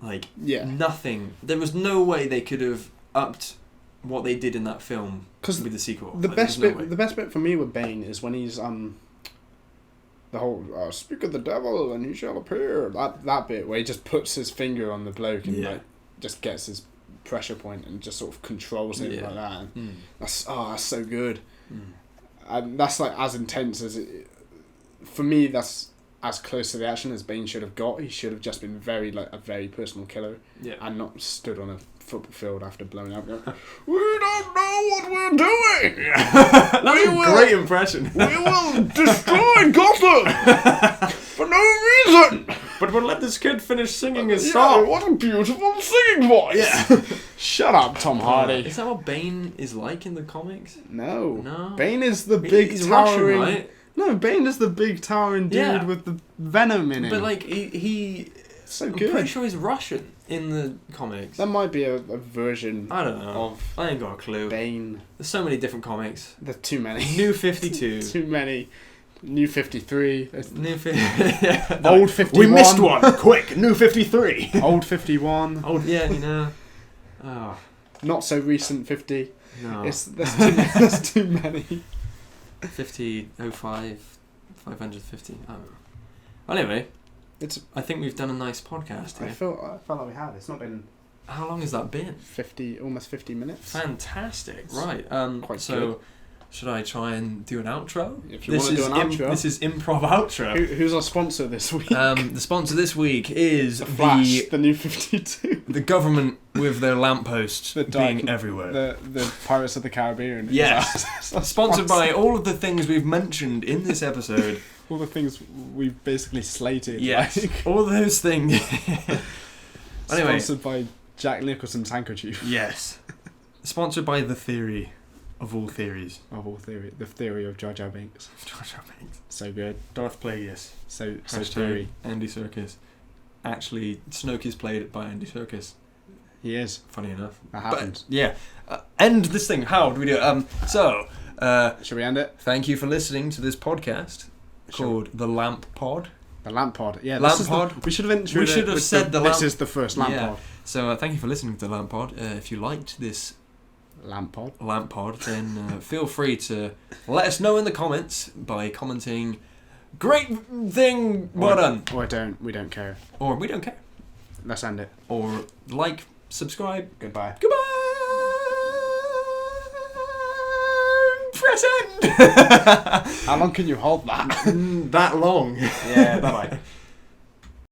[SPEAKER 1] Like,
[SPEAKER 2] Yeah.
[SPEAKER 1] nothing. There was no way they could have upped what they did in that film with the sequel.
[SPEAKER 2] The
[SPEAKER 1] Like,
[SPEAKER 2] best
[SPEAKER 1] there's
[SPEAKER 2] bit,
[SPEAKER 1] no way.
[SPEAKER 2] the best bit for me with Bane is when he's the whole speak of the devil and he shall appear. That bit where he just puts his finger on the bloke and like just gets his pressure point and just sort of controls him like that. And that's so good. And that's like as intense as it. For me, that's as close to the action as Bane should have got. He should have just been a very personal killer, and not stood on a football field after blowing up. Going, we don't know what we're doing.
[SPEAKER 1] That's a great impression.
[SPEAKER 2] We will destroy Gotham for no reason.
[SPEAKER 1] But we'll let this kid finish singing his song.
[SPEAKER 2] What a beautiful singing voice. Yeah. Shut up, Tom Hardy.
[SPEAKER 1] Is that what Bane is like in the comics?
[SPEAKER 2] No. Bane is the big
[SPEAKER 1] He's
[SPEAKER 2] towering...
[SPEAKER 1] Russian, right?
[SPEAKER 2] No, Bane is the big towering dude with the venom in him.
[SPEAKER 1] But like he
[SPEAKER 2] so
[SPEAKER 1] I'm
[SPEAKER 2] good.
[SPEAKER 1] pretty sure he's Russian in the comics.
[SPEAKER 2] That might be a version.
[SPEAKER 1] I don't know. I ain't got a clue.
[SPEAKER 2] Bane.
[SPEAKER 1] There's so many different comics.
[SPEAKER 2] There's too many.
[SPEAKER 1] New 52.
[SPEAKER 2] Too many. New 53.
[SPEAKER 1] New
[SPEAKER 2] Old 51.
[SPEAKER 1] We missed one. Quick, New 53.
[SPEAKER 2] Old 51.
[SPEAKER 1] Old, yeah, you know. Oh.
[SPEAKER 2] Not so recent 50.
[SPEAKER 1] No.
[SPEAKER 2] There's too many.
[SPEAKER 1] 50, 05, 550. I don't know. Anyway, I think we've done a nice podcast here.
[SPEAKER 2] I felt like we had. It's not been...
[SPEAKER 1] How long has that been?
[SPEAKER 2] Almost 50 minutes.
[SPEAKER 1] Fantastic. Right.
[SPEAKER 2] Quite
[SPEAKER 1] so,
[SPEAKER 2] good.
[SPEAKER 1] should I try and do an outro?
[SPEAKER 2] If you want to do an outro.
[SPEAKER 1] This is improv outro.
[SPEAKER 2] Who's our sponsor this week?
[SPEAKER 1] The sponsor this week is
[SPEAKER 2] The Flash, the New 52.
[SPEAKER 1] the government with their lampposts being everywhere.
[SPEAKER 2] The Pirates of the Caribbean.
[SPEAKER 1] Yes. Sponsored by all of the things we've mentioned in this episode.
[SPEAKER 2] All the things we've basically slated.
[SPEAKER 1] Yes.
[SPEAKER 2] Like.
[SPEAKER 1] All those things. Anyway.
[SPEAKER 2] Sponsored by Jack Nicholson's handkerchief.
[SPEAKER 1] Yes. Sponsored by The Theory of all theories.
[SPEAKER 2] The theory of Jar Jar Binks.
[SPEAKER 1] Jar Jar Binks.
[SPEAKER 2] So good.
[SPEAKER 1] Darth Plagueis.
[SPEAKER 2] So
[SPEAKER 1] Hashtag
[SPEAKER 2] theory.
[SPEAKER 1] Andy Serkis. Actually, Snoke is played by Andy Serkis.
[SPEAKER 2] He is.
[SPEAKER 1] Funny enough.
[SPEAKER 2] That happens.
[SPEAKER 1] But, yeah. End this thing. How do we do it?
[SPEAKER 2] Should we end it?
[SPEAKER 1] Thank you for listening to this podcast called The LampPod.
[SPEAKER 2] The LampPod. Yeah.
[SPEAKER 1] LampPod.
[SPEAKER 2] We should have introed
[SPEAKER 1] We should have said
[SPEAKER 2] This is the first LampPod.
[SPEAKER 1] Yeah. So thank you for listening to The LampPod. If you liked this LampPod, then feel free to let us know in the comments by commenting, "Great thing, well done."
[SPEAKER 2] Or we don't care.
[SPEAKER 1] Or we don't care.
[SPEAKER 2] Let's end it.
[SPEAKER 1] Or like, subscribe.
[SPEAKER 2] Goodbye.
[SPEAKER 1] Goodbye. Press end.
[SPEAKER 2] How long can you hold that?
[SPEAKER 1] That long.
[SPEAKER 2] Yeah, bye-bye.